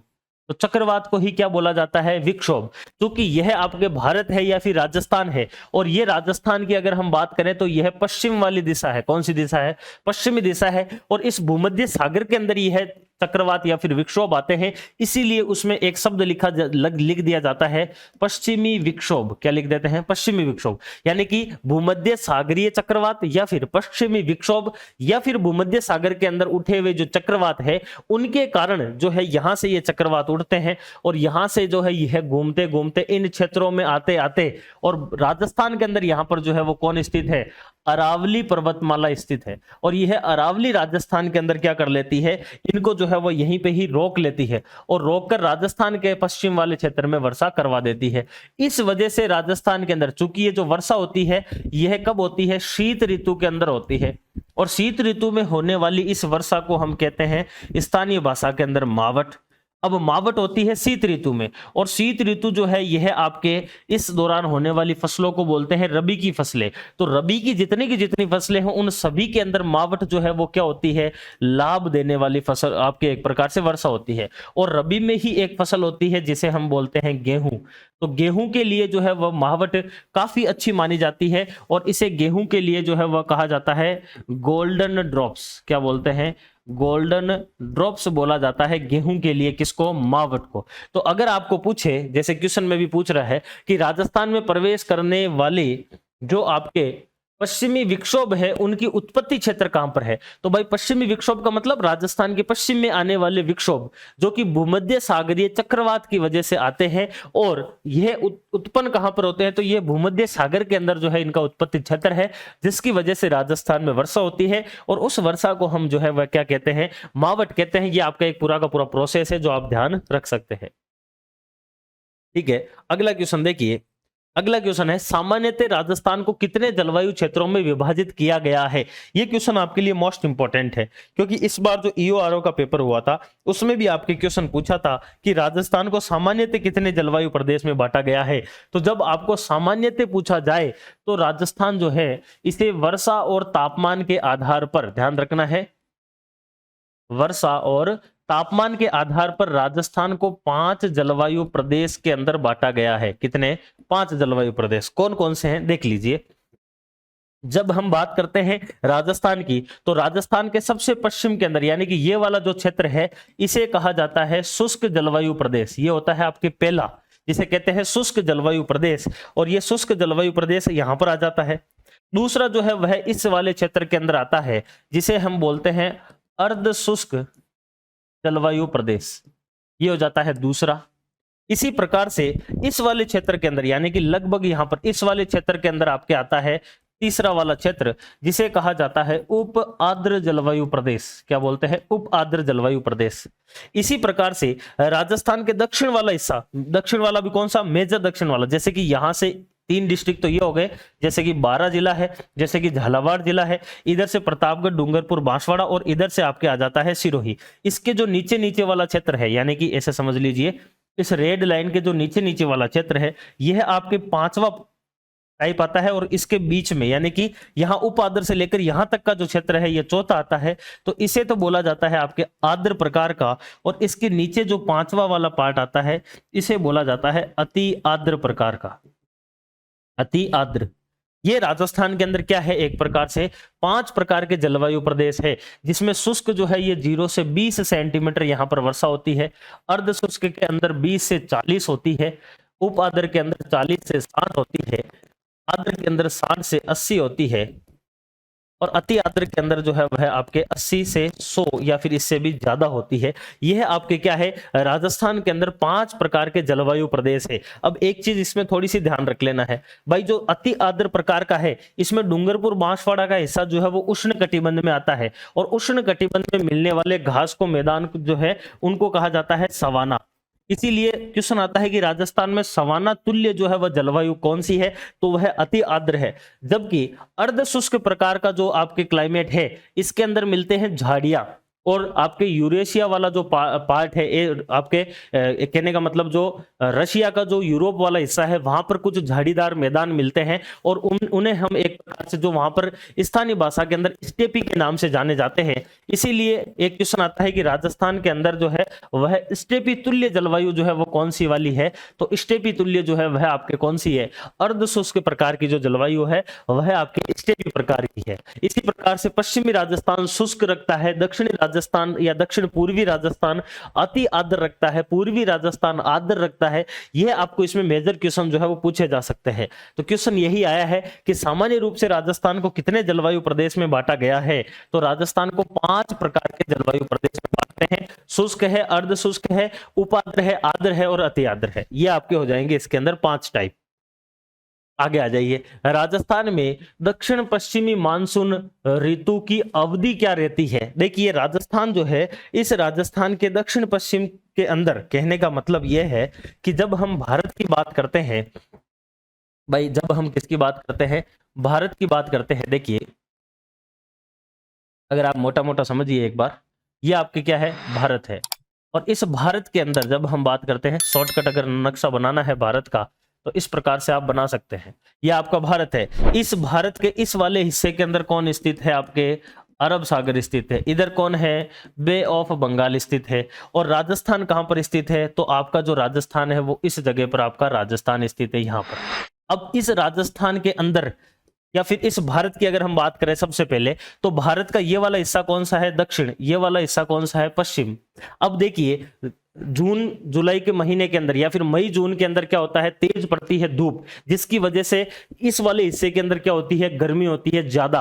तो चक्रवात को ही क्या बोला जाता है? विक्षोभ। क्योंकि यह आपके भारत है या फिर राजस्थान है, और यह राजस्थान की अगर हम बात करें तो यह पश्चिम वाली दिशा है। कौन सी दिशा है? पश्चिमी दिशा है। और इस भूमध्य सागर के अंदर यह चक्रवात या फिर विक्षोभ आते हैं, इसीलिए उसमें एक शब्द लिख दिया जाता है पश्चिमी विक्षोभ। क्या लिख देते हैं? पश्चिमी विक्षोभ। यानी कि भूमध्य सागरीय चक्रवात या फिर पश्चिमी विक्षोभ या फिर भूमध्य सागर के अंदर उठे हुए जो चक्रवात है उनके कारण जो है यहां से ये चक्रवात उठते हैं और यहां से जो है यह घूमते घूमते इन क्षेत्रों में आते आते और राजस्थान के अंदर यहां पर जो है वो कौन स्थित है? अरावली पर्वतमाला स्थित है। और यह अरावली राजस्थान के अंदर क्या कर लेती है? इनको जो है वो यहीं पे ही रोक लेती है और रोककर राजस्थान के पश्चिम वाले क्षेत्र में वर्षा करवा देती है। इस वजह से राजस्थान के अंदर चूंकि ये जो वर्षा होती है यह कब होती है? शीत ऋतु के अंदर होती है। और शीत ऋतु में होने वाली इस वर्षा को हम कहते हैं स्थानीय भाषा के अंदर मावट। अब मावट होती है शीत ऋतु में, और शीत ऋतु जो है यह आपके इस दौरान होने वाली फसलों को बोलते हैं रबी की फसलें। तो रबी की जितनी फसलें हैं उन सभी के अंदर मावट जो है वो क्या होती है? लाभ देने वाली फसल आपके एक प्रकार से वर्षा होती है। और रबी में ही एक फसल होती है जिसे हम बोलते हैं गेहूं। तो गेहूं के लिए जो है वह मावट काफी अच्छी मानी जाती है और इसे गेहूं के लिए जो है वह कहा जाता है गोल्डन ड्रॉप्स। क्या बोलते हैं? गोल्डन ड्रॉप्स बोला जाता है गेहूं के लिए। किसको? मावट को। तो अगर आपको पूछे, जैसे क्वेश्चन में भी पूछ रहा है कि राजस्थान में प्रवेश करने वाले जो आपके पश्चिमी विक्षोभ है उनकी उत्पत्ति क्षेत्र कहां पर है, तो भाई पश्चिमी विक्षोभ का मतलब राजस्थान के पश्चिम में आने वाले विक्षोभ जो कि भूमध्य सागरीय चक्रवात की वजह से आते हैं और यह उत्पन्न कहां पर होते हैं, तो यह भूमध्य सागर के अंदर जो है इनका उत्पत्ति क्षेत्र है, जिसकी वजह से राजस्थान में वर्षा होती है और उस वर्षा को हम जो है वह क्या कहते हैं? मावट कहते हैं। यह आपका एक पूरा का पूरा प्रोसेस है जो आप ध्यान रख सकते हैं। ठीक है, अगला क्वेश्चन देखिए। अगला क्वेश्चन है सामान्यतः राजस्थान को कितने जलवायु क्षेत्रों में विभाजित किया गया है? यह क्वेश्चन आपके लिए मोस्ट इंपॉर्टेंट है क्योंकि इस बार जो ईओआरओ का पेपर हुआ था उसमें भी आपके क्वेश्चन पूछा था कि राजस्थान को सामान्यतः कितने जलवायु प्रदेश में बांटा गया है। तो जब आपको सामान्यतः पूछा जाए तो राजस्थान जो है इसे वर्षा और तापमान के आधार पर, ध्यान रखना है, वर्षा और तापमान के आधार पर राजस्थान को 5 जलवायु प्रदेश के अंदर बांटा गया है। कितने? 5 जलवायु प्रदेश। कौन कौन से हैं देख लीजिए। जब हम बात करते हैं राजस्थान की तो राजस्थान के सबसे पश्चिम के अंदर यानी कि ये वाला जो क्षेत्र है इसे कहा जाता है शुष्क जलवायु प्रदेश। ये होता है आपके पहला, जिसे कहते हैं शुष्क जलवायु प्रदेश, और ये शुष्क जलवायु प्रदेश यहां पर आ जाता है। दूसरा जो है वह इस वाले क्षेत्र के अंदर आता है जिसे हम बोलते हैं अर्ध शुष्क जलवायु प्रदेश। ये हो जाता है दूसरा। इसी प्रकार से इस वाले क्षेत्र के अंदर यानी कि लगभग यहां पर इस वाले क्षेत्र के अंदर आपके आता है तीसरा वाला क्षेत्र जिसे कहा जाता है उप आर्द्र जलवायु प्रदेश। क्या बोलते हैं? उप आर्द्र जलवायु प्रदेश। इसी प्रकार से राजस्थान के दक्षिण वाला हिस्सा, दक्षिण वाला भी कौन सा? मेजर दक्षिण वाला, जैसे कि यहां से 3 डिस्ट्रिक्ट तो ये हो गए, जैसे कि 12 जिला है, जैसे कि झालावाड़ जिला है, इधर से प्रतापगढ़, डूंगरपुर, बांसवाड़ा और इधर से आपके आ जाता है सिरोही। इसके जो नीचे नीचे वाला क्षेत्र है यानी कि ऐसे समझ लीजिए इस रेड लाइन के जो नीचे नीचे वाला क्षेत्र है यह आपके 5वां टाइप आता है और इसके बीच में यानी कि यहां उप आर्द्र से लेकर यहां तक का जो क्षेत्र है यह चौथा आता है। तो इसे तो बोला जाता है आपके आर्द्र प्रकार का, और इसके नीचे जो 5वां वाला पार्ट आता है इसे बोला जाता है अति आर्द्र प्रकार का। अति आर्द्र। ये राजस्थान के अंदर क्या है? एक प्रकार से 5 प्रकार के जलवायु प्रदेश है जिसमें शुष्क जो है ये 0 से 20 सेंटीमीटर यहां पर वर्षा होती है, अर्ध शुष्क के अंदर 20 से 40 होती है, उप आर्द्र के अंदर 40 से 60 होती है, आर्द्र के अंदर 60 से 80 होती है, और अति आर्द्र के अंदर जो है वह आपके 80 से 100 या फिर इससे भी ज्यादा होती है। यह आपके क्या है? राजस्थान के अंदर 5 प्रकार के जलवायु प्रदेश है। अब एक चीज इसमें थोड़ी सी ध्यान रख लेना है भाई, जो अति आर्द्र प्रकार का है इसमें डूंगरपुर बांसवाड़ा का हिस्सा जो है वो उष्ण कटिबंध में आता है, और उष्ण कटिबंध में मिलने वाले घास को मैदान जो है उनको कहा जाता है सवाना। इसीलिए क्वेश्चन आता है कि राजस्थान में सवाना तुल्य जो है वह जलवायु कौन सी है, तो वह अति आर्द्र है। जबकि अर्ध शुष्क प्रकार का जो आपके क्लाइमेट है इसके अंदर मिलते हैं झाड़ियां, और आपके यूरेशिया वाला जो पार्ट है आपके कहने का मतलब जो रशिया का जो यूरोप वाला हिस्सा है वहां पर कुछ झाड़ीदार मैदान मिलते हैं, और उन्हें हम एक प्रकार से जो वहां पर स्थानीय भाषा के अंदर स्टेपी के नाम से जाने जाते हैं। इसीलिए एक क्वेश्चन आता है कि राजस्थान के अंदर जो है वह स्टेपी तुल्य जलवायु जो है वो कौन सी वाली है, तो स्टेपी तुल्य जो है वह आपके कौन सी है? अर्ध शुष्क प्रकार की जो जलवायु है वह आपके स्टेपी प्रकार की है। इसी प्रकार से पश्चिमी राजस्थान शुष्क रखता है, दक्षिणी राजस्थान या दक्षिण पूर्वी राजस्थान अति आर्द्र रखता है, पूर्वी राजस्थान आर्द्र रखता है। यह आपको इसमें मेजर क्वेश्चन जो है वो पूछे जा सकते हैं। तो क्वेश्चन यही आया है कि सामान्य रूप से राजस्थान को कितने जलवायु प्रदेश में बांटा गया है। तो राजस्थान को 5 प्रकार के जलवायु प्रदेश में बांटते हैं। शुष्क है, अर्ध शुष्क है, उपाद्र है, आर्द्र है और अति आर्द्र है। ये आपके हो जाएंगे इसके अंदर 5 टाइप। आगे आ जाइए, राजस्थान में दक्षिण पश्चिमी मानसून ऋतु की अवधि क्या रहती है। देखिए राजस्थान जो है, इस राजस्थान के दक्षिण पश्चिम के अंदर, कहने का मतलब यह है कि जब हम भारत की बात करते हैं भाई, जब हम किसकी बात करते हैं, भारत की बात करते हैं। देखिए अगर आप मोटा मोटा समझिए एक बार, ये आपके क्या है, भारत है। और इस भारत के अंदर जब हम बात करते हैं, शॉर्टकट अगर नक्शा बनाना है भारत का तो इस प्रकार से आप बना सकते हैं। यह आपका भारत है। इस भारत के इस वाले हिस्से के अंदर कौन स्थित है, आपके अरब सागर स्थित है। इधर कौन है, बे ऑफ बंगाल स्थित है। और राजस्थान कहां पर स्थित है, तो आपका जो राजस्थान है वो इस जगह पर आपका राजस्थान स्थित है, यहां पर। अब इस राजस्थान के अंदर या फिर इस भारत की अगर हम बात करें सबसे पहले, तो भारत का ये वाला हिस्सा कौन सा है, दक्षिण। ये वाला हिस्सा कौन सा है, पश्चिम। अब देखिए जून जुलाई के महीने के अंदर या फिर मई जून के अंदर क्या होता है, तेज पड़ती है धूप, जिसकी वजह से इस वाले हिस्से के अंदर क्या होती है, गर्मी होती है ज्यादा।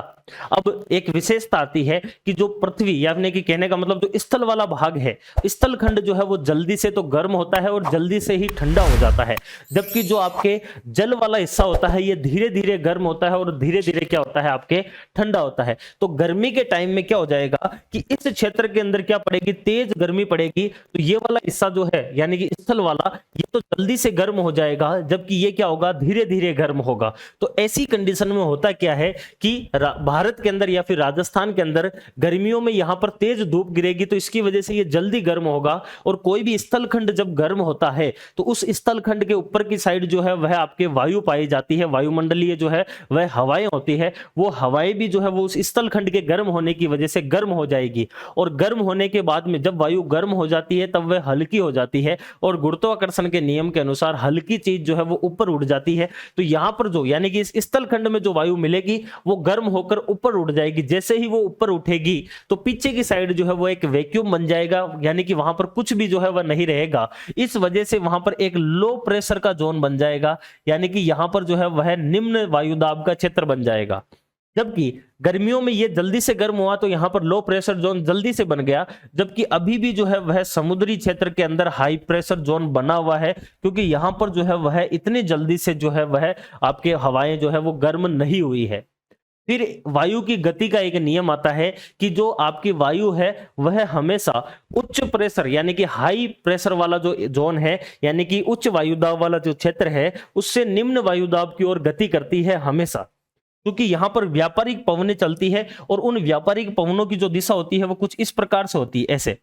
अब एक विशेषता आती है कि जो पृथ्वी, यानी कि कहने का मतलब जो स्थल वाला भाग है, स्थल खंड जो है वो जल्दी से तो गर्म होता है और जल्दी से ही ठंडा हो जाता है। जबकि जो आपके जल वाला हिस्सा होता है ये धीरे धीरे गर्म होता है और धीरे धीरे क्या होता है, आपके ठंडा होता है। तो गर्मी के टाइम में क्या हो जाएगा कि इस क्षेत्र के अंदर क्या पड़ेगी, तेज गर्मी पड़ेगी। तो ये वाला हिस्सा जो है यानी कि स्थल वाला, ये तो जल्दी से गर्म हो जाएगा, जबकि ये क्या होगा, धीरे धीरे गर्म होगा। तो ऐसी कंडीशन में होता क्या है कि भारत के अंदर या फिर राजस्थान के अंदर गर्मियों में यहां पर तेज धूप गिरेगी, तो इसकी वजह से ये जल्दी गर्म होगा। और कोई भी स्थल खंड जब गर्म होता है तो उस स्थल खंड के ऊपर की साइड जो है वह आपके वायु पाई जाती है, वायुमंडलीय जो है वह हवाएं होती है। वो हवाएं भी जो है वो उस स्थल खंड के गर्म होने की वजह से गर्म हो जाएगी। और गर्म होने के बाद में जब वायु गर्म हो जाती है तब वह हल्की हो जाती है और गुरुत्वाकर्षण के नियम के अनुसार हल्की चीज जो है वो ऊपर उड़ जाती है। तो यहां पर जो यानी कि इस स्थल खंड में जो वायु मिलेगी वो गर्म होकर ऊपर उड़ जाएगी। जैसे ही वो ऊपर उठेगी तो पीछे की साइड जो है वो एक वैक्यूम बन जाएगा, यानी कि वहां पर कुछ भी जो है वह नहीं रहेगा। इस वजह से वहां पर एक लो प्रेशर का जोन बन जाएगा, यानी कि यहां पर जो है वह निम्न वायुदाब का क्षेत्र बन जाएगा। जबकि गर्मियों में ये जल्दी से गर्म हुआ तो यहां पर लो प्रेशर जोन जल्दी से बन गया। जबकि अभी भी जो है वह समुद्री क्षेत्र के अंदर हाई प्रेशर जोन बना हुआ है, क्योंकि यहां पर जो है वह इतनी जल्दी से जो है वह आपके हवाएं जो है वो गर्म नहीं हुई है। फिर वायु की गति का एक नियम आता है कि जो आपकी वायु है वह हमेशा उच्च प्रेशर यानी कि हाई प्रेशर वाला जो जोन है, यानी कि उच्च वायुदाब वाला जो क्षेत्र है, उससे निम्न वायुदाब की ओर गति करती है हमेशा। क्योंकि यहां पर व्यापारिक पवनें चलती है और उन व्यापारिक पवनों की जो दिशा होती है वो कुछ इस प्रकार से होती है, ऐसे।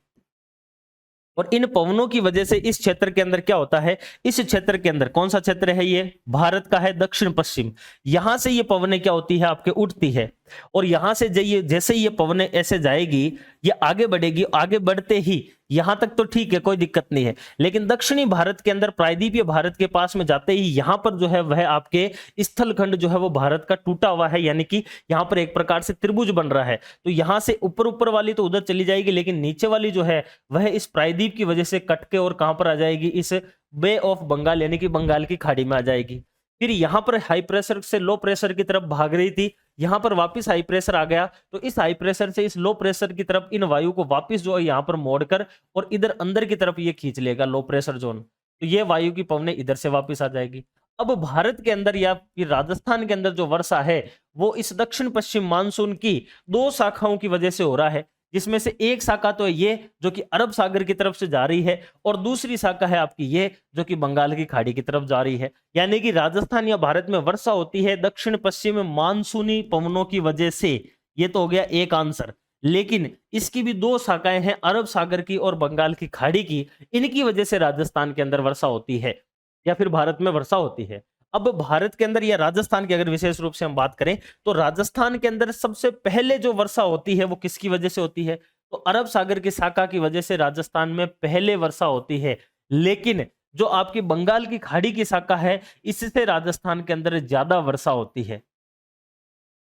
और इन पवनों की वजह से इस क्षेत्र के अंदर क्या होता है, इस क्षेत्र के अंदर कौन सा क्षेत्र है, ये भारत का है दक्षिण पश्चिम। यहां से ये पवनें क्या होती है, आपके उठती है। और यहां से जैसे ये पवनें ऐसे जाएगी, ये आगे बढ़ेगी। आगे बढ़ते ही यहां तक तो ठीक है, कोई दिक्कत नहीं है, लेकिन दक्षिणी भारत के अंदर प्रायद्वीपीय भारत के पास में जाते ही यहां पर जो है वह आपके स्थल खंड जो है वो भारत का टूटा हुआ है, यानी कि यहां पर एक प्रकार से त्रिभुज बन रहा है। तो यहां से ऊपर ऊपर वाली तो उधर चली जाएगी, लेकिन नीचे वाली जो है वह इस प्रायद्वीप की वजह से कट के और कहां पर आ जाएगी, इस बे ऑफ बंगाल यानी कि बंगाल की खाड़ी में आ जाएगी। फिर यहां पर हाई प्रेशर से लो प्रेशर की तरफ भाग रही थी, यहां पर वापस हाई प्रेशर आ गया, तो इस हाई प्रेशर से इस लो प्रेशर की तरफ इन वायु को वापस जो है यहां पर मोड़कर और इधर अंदर की तरफ ये खींच लेगा लो प्रेशर जोन। तो ये वायु की पवनें इधर से वापस आ जाएगी। अब भारत के अंदर या फिर राजस्थान के अंदर जो वर्षा है वो इस दक्षिण पश्चिम मानसून की 2 शाखाओं की वजह से हो रहा है, जिसमें से एक शाखा तो है ये जो कि अरब सागर की तरफ से जा रही है, और दूसरी शाखा है आपकी ये जो कि बंगाल की खाड़ी की तरफ जा रही है। यानी कि राजस्थान या भारत में वर्षा होती है दक्षिण पश्चिम मानसूनी पवनों की वजह से। ये तो हो गया एक आंसर, लेकिन इसकी भी 2 शाखाएं हैं, अरब सागर की और बंगाल की खाड़ी की। इनकी वजह से राजस्थान के अंदर वर्षा होती है या फिर भारत में वर्षा होती है। अब भारत के अंदर या राजस्थान की अगर विशेष रूप से हम बात करें तो राजस्थान के अंदर सबसे पहले जो वर्षा होती है वो किसकी वजह से होती है, तो अरब सागर की शाखा की वजह से राजस्थान में पहले वर्षा होती है। लेकिन जो आपकी बंगाल की खाड़ी की शाखा है इससे राजस्थान के अंदर ज्यादा वर्षा होती है।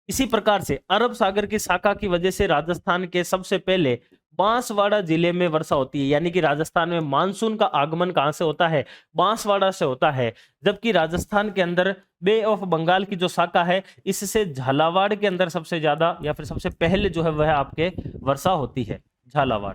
इसी प्रकार से अरब सागर की शाखा की वजह से राजस्थान के सबसे पहले बांसवाड़ा जिले में वर्षा होती है, यानी कि राजस्थान में मानसून का आगमन कहां से होता है, बांसवाड़ा से होता है। जबकि राजस्थान के अंदर बे ऑफ बंगाल की जो शाखा है, इससे झालावाड़ के अंदर सबसे ज्यादा या फिर सबसे पहले जो है वह आपके वर्षा होती है, झालावाड़।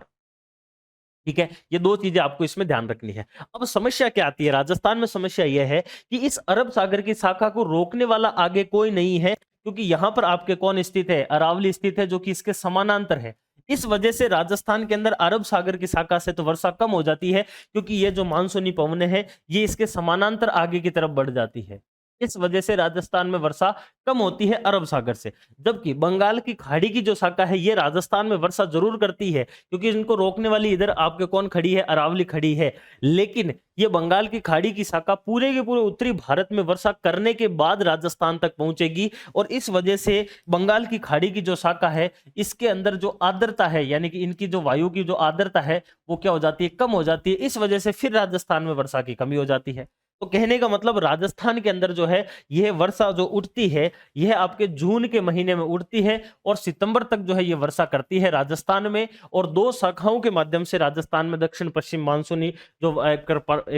ठीक है, ये दो चीजें आपको इसमें ध्यान रखनी है। अब समस्या क्या आती है राजस्थान में, समस्या यह है कि इस अरब सागर की शाखा को रोकने वाला आगे कोई नहीं है, क्योंकि यहां पर आपके कौन स्थित है, अरावली स्थित है, जो कि इसके समानांतर है। इस वजह से राजस्थान के अंदर अरब सागर की शाखा से तो वर्षा कम हो जाती है, क्योंकि ये जो मानसूनी पवनें हैं ये इसके समानांतर आगे की तरफ बढ़ जाती है। इस वजह से राजस्थान में वर्षा कम होती है अरब सागर से। जबकि बंगाल की खाड़ी की जो शाखा है ये राजस्थान में वर्षा जरूर करती है, क्योंकि इनको रोकने वाली इधर आपके कौन खड़ी है, अरावली खड़ी है। लेकिन ये बंगाल की खाड़ी की शाखा पूरे के पूरे उत्तरी भारत में वर्षा करने के बाद राजस्थान तक पहुंचेगी, और इस वजह से बंगाल की खाड़ी की जो शाखा है इसके अंदर जो आर्द्रता है, यानी कि इनकी जो वायु की जो आर्द्रता है वो क्या हो जाती है, कम हो जाती है। इस वजह से फिर राजस्थान में वर्षा की कमी हो जाती है। तो कहने का मतलब राजस्थान के अंदर जो है यह वर्षा जो उठती है यह आपके जून के महीने में उठती है, और सितंबर तक जो है ये वर्षा करती है राजस्थान में। और दो शाखाओं के माध्यम से राजस्थान में दक्षिण पश्चिम मानसूनी जो एक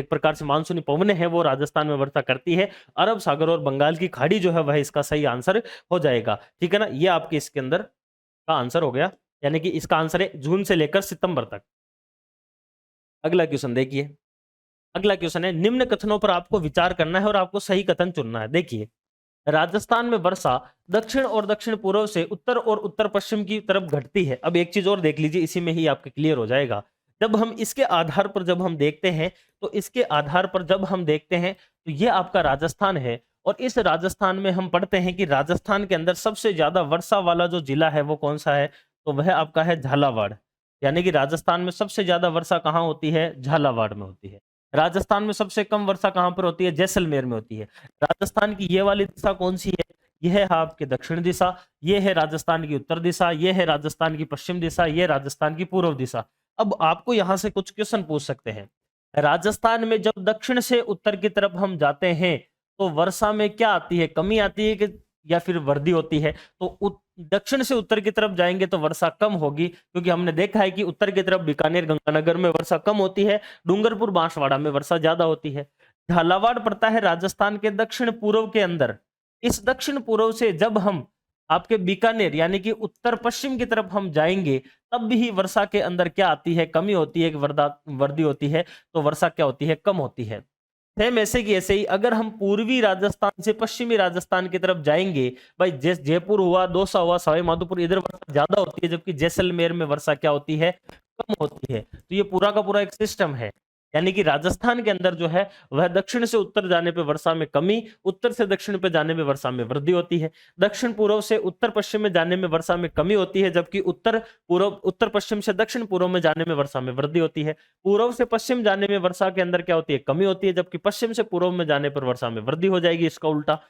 प्रकार से मानसूनी पवनें हैं वो राजस्थान में वर्षा करती है। अरब सागर और बंगाल की खाड़ी जो है वह इसका सही आंसर हो जाएगा। ठीक है ना, ये आपके इसके अंदर का आंसर हो गया, यानी कि इसका आंसर है जून से लेकर सितंबर तक। अगला क्वेश्चन देखिए, अगला क्वेश्चन है, निम्न कथनों पर आपको विचार करना है और आपको सही कथन चुनना है। देखिए, राजस्थान में वर्षा दक्षिण और दक्षिण पूर्व से उत्तर और उत्तर पश्चिम की तरफ घटती है। अब एक चीज और देख लीजिए, इसी में ही आपके क्लियर हो जाएगा। जब हम इसके आधार पर जब हम देखते हैं, तो इसके आधार पर जब हम देखते हैं तो ये आपका राजस्थान है, और इस राजस्थान में हम पढ़ते हैं कि राजस्थान के अंदर सबसे ज्यादा वर्षा वाला जो जिला है वो कौन सा है, तो वह आपका है झालावाड़। यानी कि राजस्थान में सबसे ज्यादा वर्षा कहाँ होती है, झालावाड़ में होती है। राजस्थान में सबसे कम वर्षा कहां पर होती है, जैसलमेर में होती है। राजस्थान की ये वाली दिशा कौन सी है, यह है आपके दक्षिण दिशा, यह है राजस्थान की उत्तर दिशा, यह है राजस्थान की पश्चिम दिशा, यह राजस्थान की पूर्व दिशा। अब आपको यहां से कुछ क्वेश्चन पूछ सकते हैं। राजस्थान में जब दक्षिण से उत्तर की तरफ हम जाते हैं तो वर्षा में क्या आती है, कमी आती है कि या फिर वृद्धि होती है। तो दक्षिण से उत्तर की तरफ जाएंगे तो वर्षा कम होगी, क्योंकि हमने देखा है कि उत्तर की तरफ बीकानेर गंगानगर में वर्षा कम होती है, डूंगरपुर बांसवाड़ा में वर्षा ज्यादा होती है। झालावाड़ पड़ता है राजस्थान के दक्षिण पूर्व के अंदर। इस दक्षिण पूर्व से जब हम आपके बीकानेर यानी कि उत्तर पश्चिम की तरफ हम जाएंगे, तब भी वर्षा के अंदर क्या आती है, कमी होती है, वृद्धि होती है। तो वर्षा क्या होती है, कम होती है। सेम ऐसे की ऐसे ही अगर हम पूर्वी राजस्थान से पश्चिमी राजस्थान की तरफ जाएंगे, भाई जयपुर हुआ, दौसा हुआ, सवाई माधोपुर, इधर वर्षा ज्यादा होती है, जबकि जैसलमेर में वर्षा क्या होती है, कम होती है। तो ये पूरा का पूरा एक सिस्टम है, यानी कि राजस्थान के अंदर जो है वह दक्षिण से उत्तर जाने पे वर्षा में कमी, उत्तर से दक्षिण पे जाने में वर्षा में वृद्धि होती है। दक्षिण पूर्व से उत्तर पश्चिम में जाने में वर्षा में कमी होती है, जबकि उत्तर पश्चिम से दक्षिण पूर्व में जाने में वर्षा में वृद्धि होती है। पूर्व से पश्चिम जाने में वर्षा के अंदर क्या होती है, कमी होती है, जबकि पश्चिम से पूर्व में जाने पर वर्षा में वृद्धि हो जाएगी, इसका उल्टा।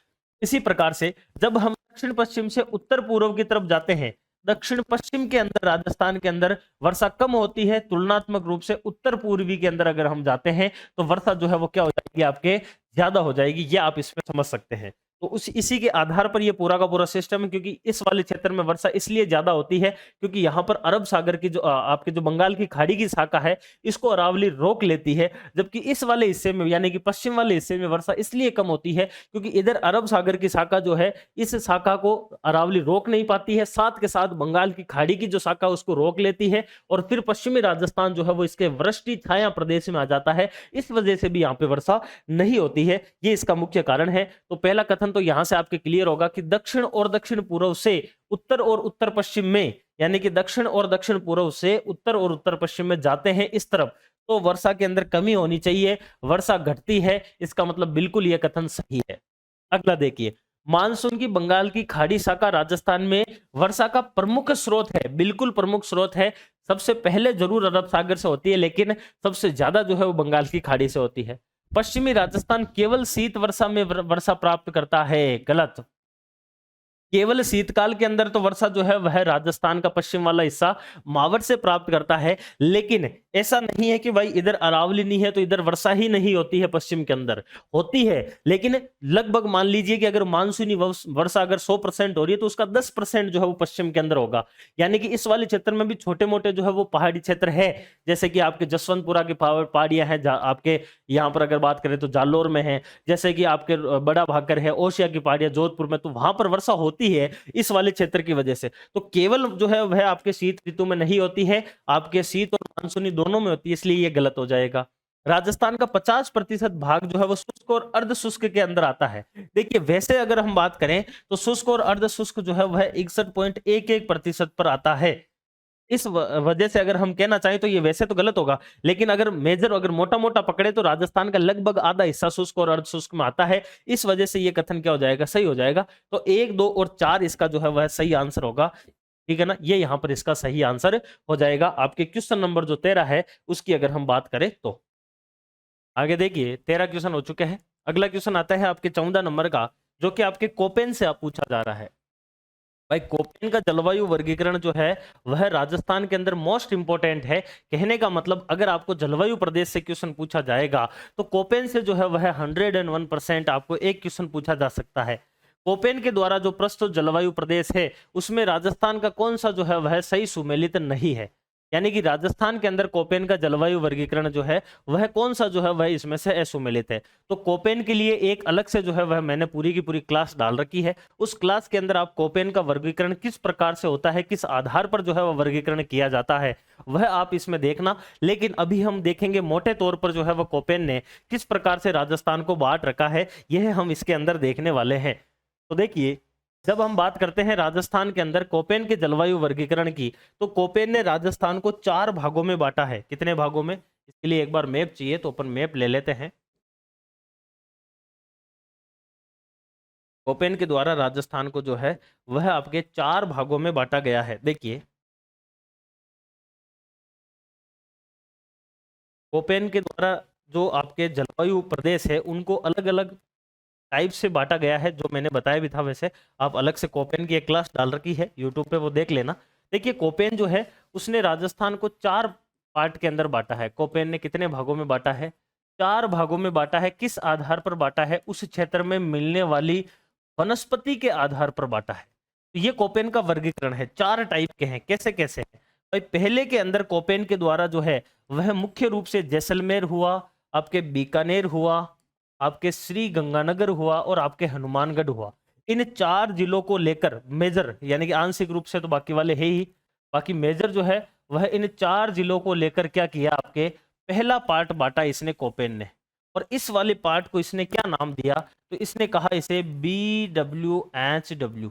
इसी प्रकार से जब हम दक्षिण पश्चिम से उत्तर पूर्व की तरफ जाते हैं, दक्षिण पश्चिम के अंदर राजस्थान के अंदर वर्षा कम होती है, तुलनात्मक रूप से उत्तर पूर्वी के अंदर अगर हम जाते हैं तो वर्षा जो है वो क्या हो जाएगी, आपके ज्यादा हो जाएगी। ये आप इसमें समझ सकते हैं। तो इसी के आधार पर ये पूरा का पूरा सिस्टम है, क्योंकि इस वाले क्षेत्र में वर्षा इसलिए ज्यादा होती है क्योंकि यहाँ पर अरब सागर की जो आपके जो बंगाल की खाड़ी की शाखा है इसको अरावली रोक लेती है, जबकि इस वाले हिस्से में यानी कि पश्चिम वाले हिस्से में वर्षा इसलिए कम होती है क्योंकि इधर अरब सागर की शाखा जो है इस शाखा को अरावली रोक नहीं पाती है, साथ के साथ बंगाल की खाड़ी की जो शाखा उसको रोक लेती है, और फिर पश्चिमी राजस्थान जो है वो इसके वृष्टि छाया प्रदेश में आ जाता है। इस वजह से भी यहाँ पे वर्षा नहीं होती है, ये इसका मुख्य कारण है। तो पहला कथन तो यहां से आपके क्लियर होगा कि दक्षिण और दक्षिण पूर्व से उत्तर और उत्तर पश्चिम में, यानी कि दक्षिण और दक्षिण पूर्व से उत्तर और उत्तर पश्चिम में जाते हैं इस तरफ, तो वर्षा के अंदर कमी होनी चाहिए, वर्षा घटती है, इसका मतलब बिल्कुल यह कथन सही है। अगला देखिए, मानसून की बंगाल की खाड़ी शाखा राजस्थान में वर्षा का प्रमुख स्रोत है, बिल्कुल प्रमुख स्रोत है। सबसे पहले जरूर अरब सागर से होती है, लेकिन सबसे ज्यादा जो है वो बंगाल की खाड़ी से होती है। पश्चिमी राजस्थान केवल शीत वर्षा में वर्षा प्राप्त करता है, गलत। केवल शीतकाल के अंदर तो वर्षा जो है वह राजस्थान का पश्चिम वाला हिस्सा मावट से प्राप्त करता है, लेकिन ऐसा नहीं है कि भाई इधर अरावली नहीं है तो इधर वर्षा ही नहीं होती है, पश्चिम के अंदर होती है, लेकिन लगभग मान लीजिए कि अगर मानसूनी वर्षा अगर 100% हो रही है तो उसका 10% जो है वो पश्चिम के अंदर होगा। यानी कि इस वाले क्षेत्र में भी छोटे मोटे जो है वो पहाड़ी क्षेत्र है, जैसे कि आपके जसवंतपुरा की पहाड़ियां हैं, आपके यहाँ पर अगर बात करें तो जालोर में है, जैसे कि आपके बड़ा भाकर है, ओशिया की पहाड़ियां जोधपुर में, तो वहां पर वर्षा होती है इस वाले क्षेत्र की वजह से। तो केवल जो है वह आपके शीत ऋतु में नहीं होती है, आपके शीत और मानसूनी दोनों में होती है, इसलिए ये गलत हो जाएगा। राजस्थान का 50% भाग जो है वो शुष्क और अर्ध शुष्क के अंदर आता है। देखिए वैसे अगर हम बात करें तो शुष्क और अर्ध शुष्क जो है वह 61.11% पर आता है। इस वजह से अगर हम कहना चाहें तो ये वैसे तो गलत होगा, लेकिन अगर मेजर अगर मोटा मोटा पकड़े तो राजस्थान का लगभग आधा हिस्सा शुष्क और अर्ध शुष्क में आता है। इस वजह से ये कथन क्या हो जाएगा, सही हो जाएगा। तो 1, 2 और 4 इसका जो है वह सही आंसर होगा, ठीक है ना। ये यहां पर इसका सही आंसर हो जाएगा। आपके क्वेश्चन नंबर जो 13 है उसकी अगर हम बात करें तो आगे देखिए 13 क्वेश्चन हो चुके हैं। अगला क्वेश्चन आता है आपके 14 नंबर का, जो कि आपके कोपेन से पूछा जा रहा है। भाई कोपेन का जलवायु वर्गीकरण जो है वह राजस्थान के अंदर मोस्ट इंपोर्टेंट है। कहने का मतलब अगर आपको जलवायु प्रदेश से क्वेश्चन पूछा जाएगा तो कोपेन से जो है वह 101% आपको एक क्वेश्चन पूछा जा सकता है। कोपेन के द्वारा जो प्रस्तुत जलवायु प्रदेश है उसमें राजस्थान का कौन सा जो है वह सही सुमेलित नहीं है, यानी कि राजस्थान के अंदर कोपेन का जलवायु वर्गीकरण जो है वह कौन सा जो है वह इसमें से असुमेलित है। तो कोपेन के लिए एक अलग से जो है वह मैंने पूरी की पूरी क्लास डाल रखी है। उस क्लास के अंदर आप कोपेन का वर्गीकरण किस प्रकार से होता है, किस आधार पर जो है वह वर्गीकरण किया जाता है, वह आप इसमें देखना। लेकिन अभी हम देखेंगे मोटे तौर पर जो है वह कोपेन ने किस प्रकार से राजस्थान को बांट रखा है, यह हम इसके अंदर देखने वाले हैं। तो देखिए जब हम बात करते हैं राजस्थान के अंदर कोपेन के जलवायु वर्गीकरण की, तो कोपेन ने राजस्थान को 4 भागों में बांटा है। कितने भागों में, इसके लिए एक बार मैप चाहिए तो अपन मैप ले लेते हैं। कोपेन के द्वारा राजस्थान को जो है वह आपके 4 भागों में बांटा गया है। देखिए कोपेन के द्वारा जो आपके जलवायु प्रदेश है उनको अलग अलग टाइप से बांटा गया है, जो मैंने बताया भी था। वैसे आप अलग से कोपेन की एक क्लास डाल रखी है यूट्यूब पे, वो देख लेना। देखिए कोपेन जो है उसने राजस्थान को 4 पार्ट के अंदर बांटा है। कोपेन ने कितने भागों में बांटा है, 4 भागों में बांटा है। किस आधार पर बांटा है, उस क्षेत्र में मिलने वाली वनस्पति के आधार पर बांटा है। तो ये कोपेन का वर्गीकरण है, 4 टाइप के हैं। कैसे कैसे है भाई, पहले के अंदर कोपेन के द्वारा जो है वह मुख्य रूप से जैसलमेर हुआ, आपके बीकानेर हुआ, आपके श्री गंगानगर हुआ और आपके हनुमानगढ़ हुआ। इन 4 जिलों को लेकर मेजर, यानी कि आंशिक रूप से तो बाकी वाले है ही, बाकी मेजर जो है वह इन 4 जिलों को लेकर क्या किया, आपके पहला पार्ट बांटा इसने कोपेन ने। और इस वाले पार्ट को इसने क्या नाम दिया, तो इसने कहा इसे BWHW।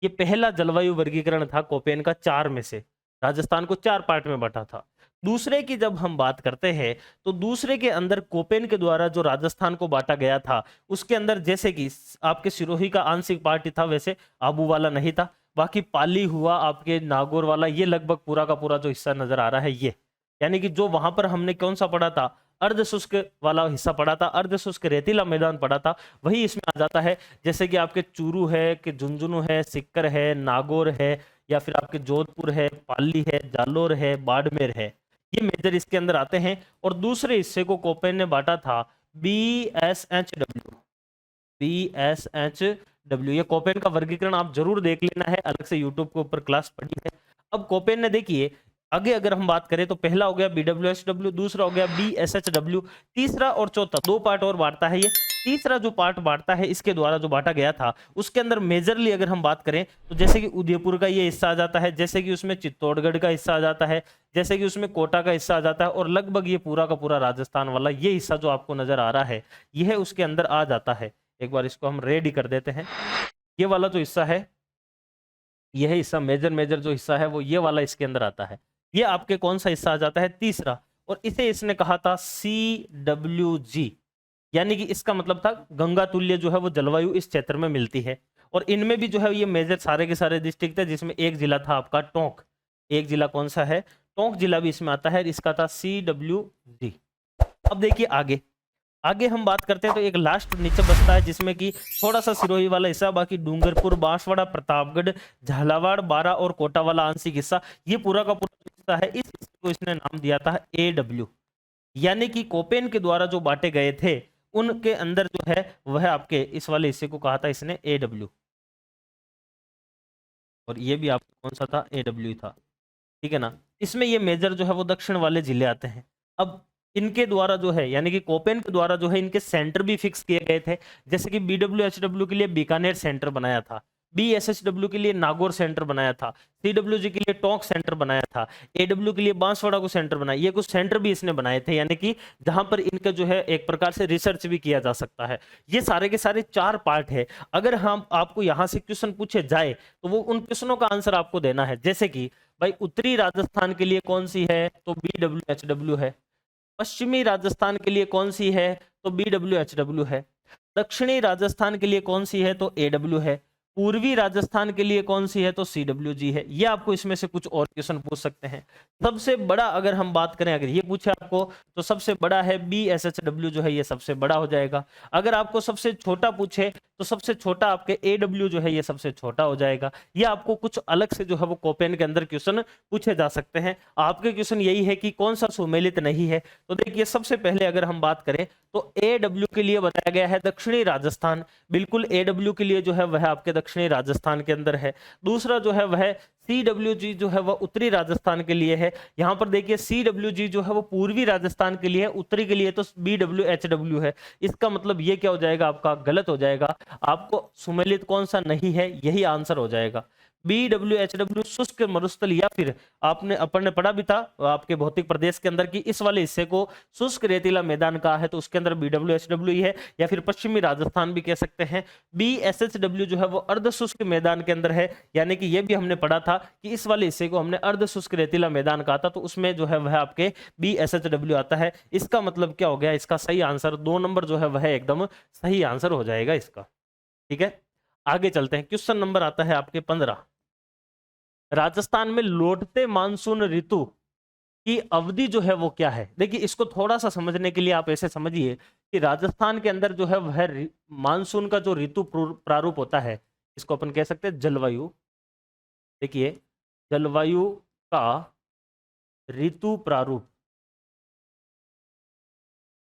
ये पहला जलवायु वर्गीकरण था कोपेन का 4 में से। राजस्थान को 4 पार्ट में बांटा था। दूसरे की जब हम बात करते हैं तो दूसरे के अंदर कोपेन के द्वारा जो राजस्थान को बांटा गया था उसके अंदर जैसे कि आपके सिरोही का आंशिक पार्ट था, वैसे आबू वाला नहीं था। बाकी पाली हुआ, आपके नागौर वाला, ये लगभग पूरा का पूरा जो हिस्सा नजर आ रहा है ये, यानी कि जो वहां पर हमने कौन सा पढ़ा था, अर्ध शुष्क वाला हिस्सा पढ़ा था, अर्ध शुष्क रेतीला मैदान पढ़ा था, वही इसमें आ जाता है। जैसे कि आपके चूरू है, कि झुंझुनू है, सिक्कर है, नागौर है, या फिर आपके जोधपुर है, पाली है, जालोर है, बाड़मेर है, ये मेजर इसके अंदर आते हैं। और दूसरे हिस्से को कोपेन ने बांटा था BSHW। BSHW ये कोपेन का वर्गीकरण आप जरूर देख लेना है, अलग से यूट्यूब के ऊपर क्लास पढ़ी है। अब कोपेन ने देखिए आगे अगर हम बात करें तो पहला हो गया BWHW, दूसरा हो गया BSHW, तीसरा और चौथा 2 पार्ट और बांटता है ये। तीसरा जो पार्ट बांटता है इसके द्वारा जो बांटा गया था उसके अंदर मेजरली अगर हम बात करें तो जैसे कि उदयपुर का ये हिस्सा आ जाता है, जैसे कि उसमें चित्तौड़गढ़ का हिस्सा आ जाता है, जैसे कि उसमें कोटा का हिस्सा आ जाता है, और लगभग ये पूरा का पूरा राजस्थान वाला ये हिस्सा जो आपको नजर आ रहा है यह उसके अंदर आ जाता है। एक बार इसको हम रेडी कर देते हैं। ये वाला जो हिस्सा है, यह हिस्सा मेजर जो हिस्सा है वो ये वाला इसके अंदर आता है। ये आपके कौन सा हिस्सा आ जाता है, तीसरा, और इसे इसने कहा था CWG, यानी कि इसका मतलब था गंगा तुल्य जो है वो जलवायु इस क्षेत्र में मिलती है। और इनमें भी जो है ये मेजर सारे के सारे डिस्ट्रिक्ट है, जिसमें एक जिला था आपका टोंक। एक जिला कौन सा है, टोंक जिला भी इसमें आता है, इसका था CWG। अब देखिए आगे आगे हम बात करते हैं तो एक लास्ट नीचे बचता है जिसमें कि थोड़ा सा सिरोही वाला हिस्सा, बाकी डूंगरपुर, बांसवाड़ा, प्रतापगढ़, झालावाड़, बारा और कोटा वाला आंशिक हिस्सा, ये पूरा का पूरा हिस्सा है। इस को इसने नाम दिया था AW, यानी कि कोपेन के द्वारा जो बांटे गए थे उनके अंदर जो है वह आपके इस वाले हिस्से को कहा था इसने AW, और ये भी आपको कौन सा था, AW था, ठीक है ना। इसमें ये मेजर जो है वो दक्षिण वाले जिले आते हैं। अब इनके द्वारा जो है यानी कि कोपेन के द्वारा जो है इनके सेंटर भी फिक्स किए गए थे, जैसे कि BWHW के लिए बीकानेर सेंटर बनाया था, BSHW के लिए नागौर सेंटर बनाया था, CWG के लिए टोंक सेंटर बनाया था, AW के लिए बांसवाड़ा को सेंटर बनाया, ये कुछ सेंटर भी इसने बनाए थे, यानी कि जहां पर इनका जो है एक प्रकार से रिसर्च भी किया जा सकता है। ये सारे के सारे 4 पार्ट है। अगर हम आपको यहां से क्वेश्चन पूछे जाए तो वो उन क्वेश्चनों का आंसर आपको देना है, जैसे कि भाई उत्तरी राजस्थान के लिए कौन सी है, तो BWHW है। पश्चिमी राजस्थान के लिए कौन सी है, तो BWHW है। दक्षिणी राजस्थान के लिए कौन सी है, तो AW है। पूर्वी राजस्थान के लिए कौन सी है, तो CWG है। ये आपको इसमें से कुछ और क्वेश्चन पूछ सकते हैं। सबसे बड़ा अगर हम बात करें, अगर ये पूछे आपको, तो सबसे बड़ा है BSHW जो है, ये सबसे बड़ा हो जाएगा। अगर आपको सबसे छोटा पूछे तो सबसे छोटा आपके AW जो है ये सबसे छोटा हो जाएगा। ये आपको कुछ अलग से जो है वो कोपेन के अंदर क्वेश्चन पूछे जा सकते हैं। आपके क्वेश्चन यही है कि कौन सा सुमेलित नहीं है। तो देखिए सबसे पहले अगर हम बात करें तो AW के लिए बताया गया है दक्षिणी राजस्थान, बिल्कुल AW के लिए जो है वह आपके दक्षिणी राजस्थान के अंदर है। दूसरा जो है वह CWG जो है वह उत्तरी राजस्थान के लिए है। यहां पर देखिए CWG जो है वो पूर्वी राजस्थान के लिए है, उत्तरी के लिए तो BWHW है। इसका मतलब ये क्या हो जाएगा, आपका गलत हो जाएगा। आपको सुमेलित कौन सा नहीं है यही आंसर हो जाएगा। BWHW शुष्क मरुस्थल, या फिर आपने अपन ने पढ़ा भी था आपके भौतिक प्रदेश के अंदर कि इस वाले हिस्से को शुष्क रेतीला मैदान कहा है, तो उसके अंदर BWHW ही है, या फिर पश्चिमी राजस्थान भी कह सकते हैं। BSHW जो है वो अर्ध शुष्क मैदान के अंदर है, यानी कि ये भी हमने पढ़ा था कि इस वाले हिस्से को हमने अर्ध शुष्क रेतीला मैदान कहा था, तो उसमें जो है वह आपके BSHW आता है। इसका मतलब क्या हो गया, इसका सही आंसर 2 नंबर जो है वह एकदम सही आंसर हो जाएगा इसका। ठीक है, आगे चलते हैं। क्वेश्चन नंबर आता है आपके 15। राजस्थान में लौटते मानसून ऋतु की अवधि जो है वो क्या है। देखिए इसको थोड़ा सा समझने के लिए आप ऐसे समझिए कि राजस्थान के अंदर जो है वह मानसून का जो ऋतु प्रारूप होता है, इसको अपन कह सकते हैं जलवायु। देखिए जलवायु का ऋतु प्रारूप,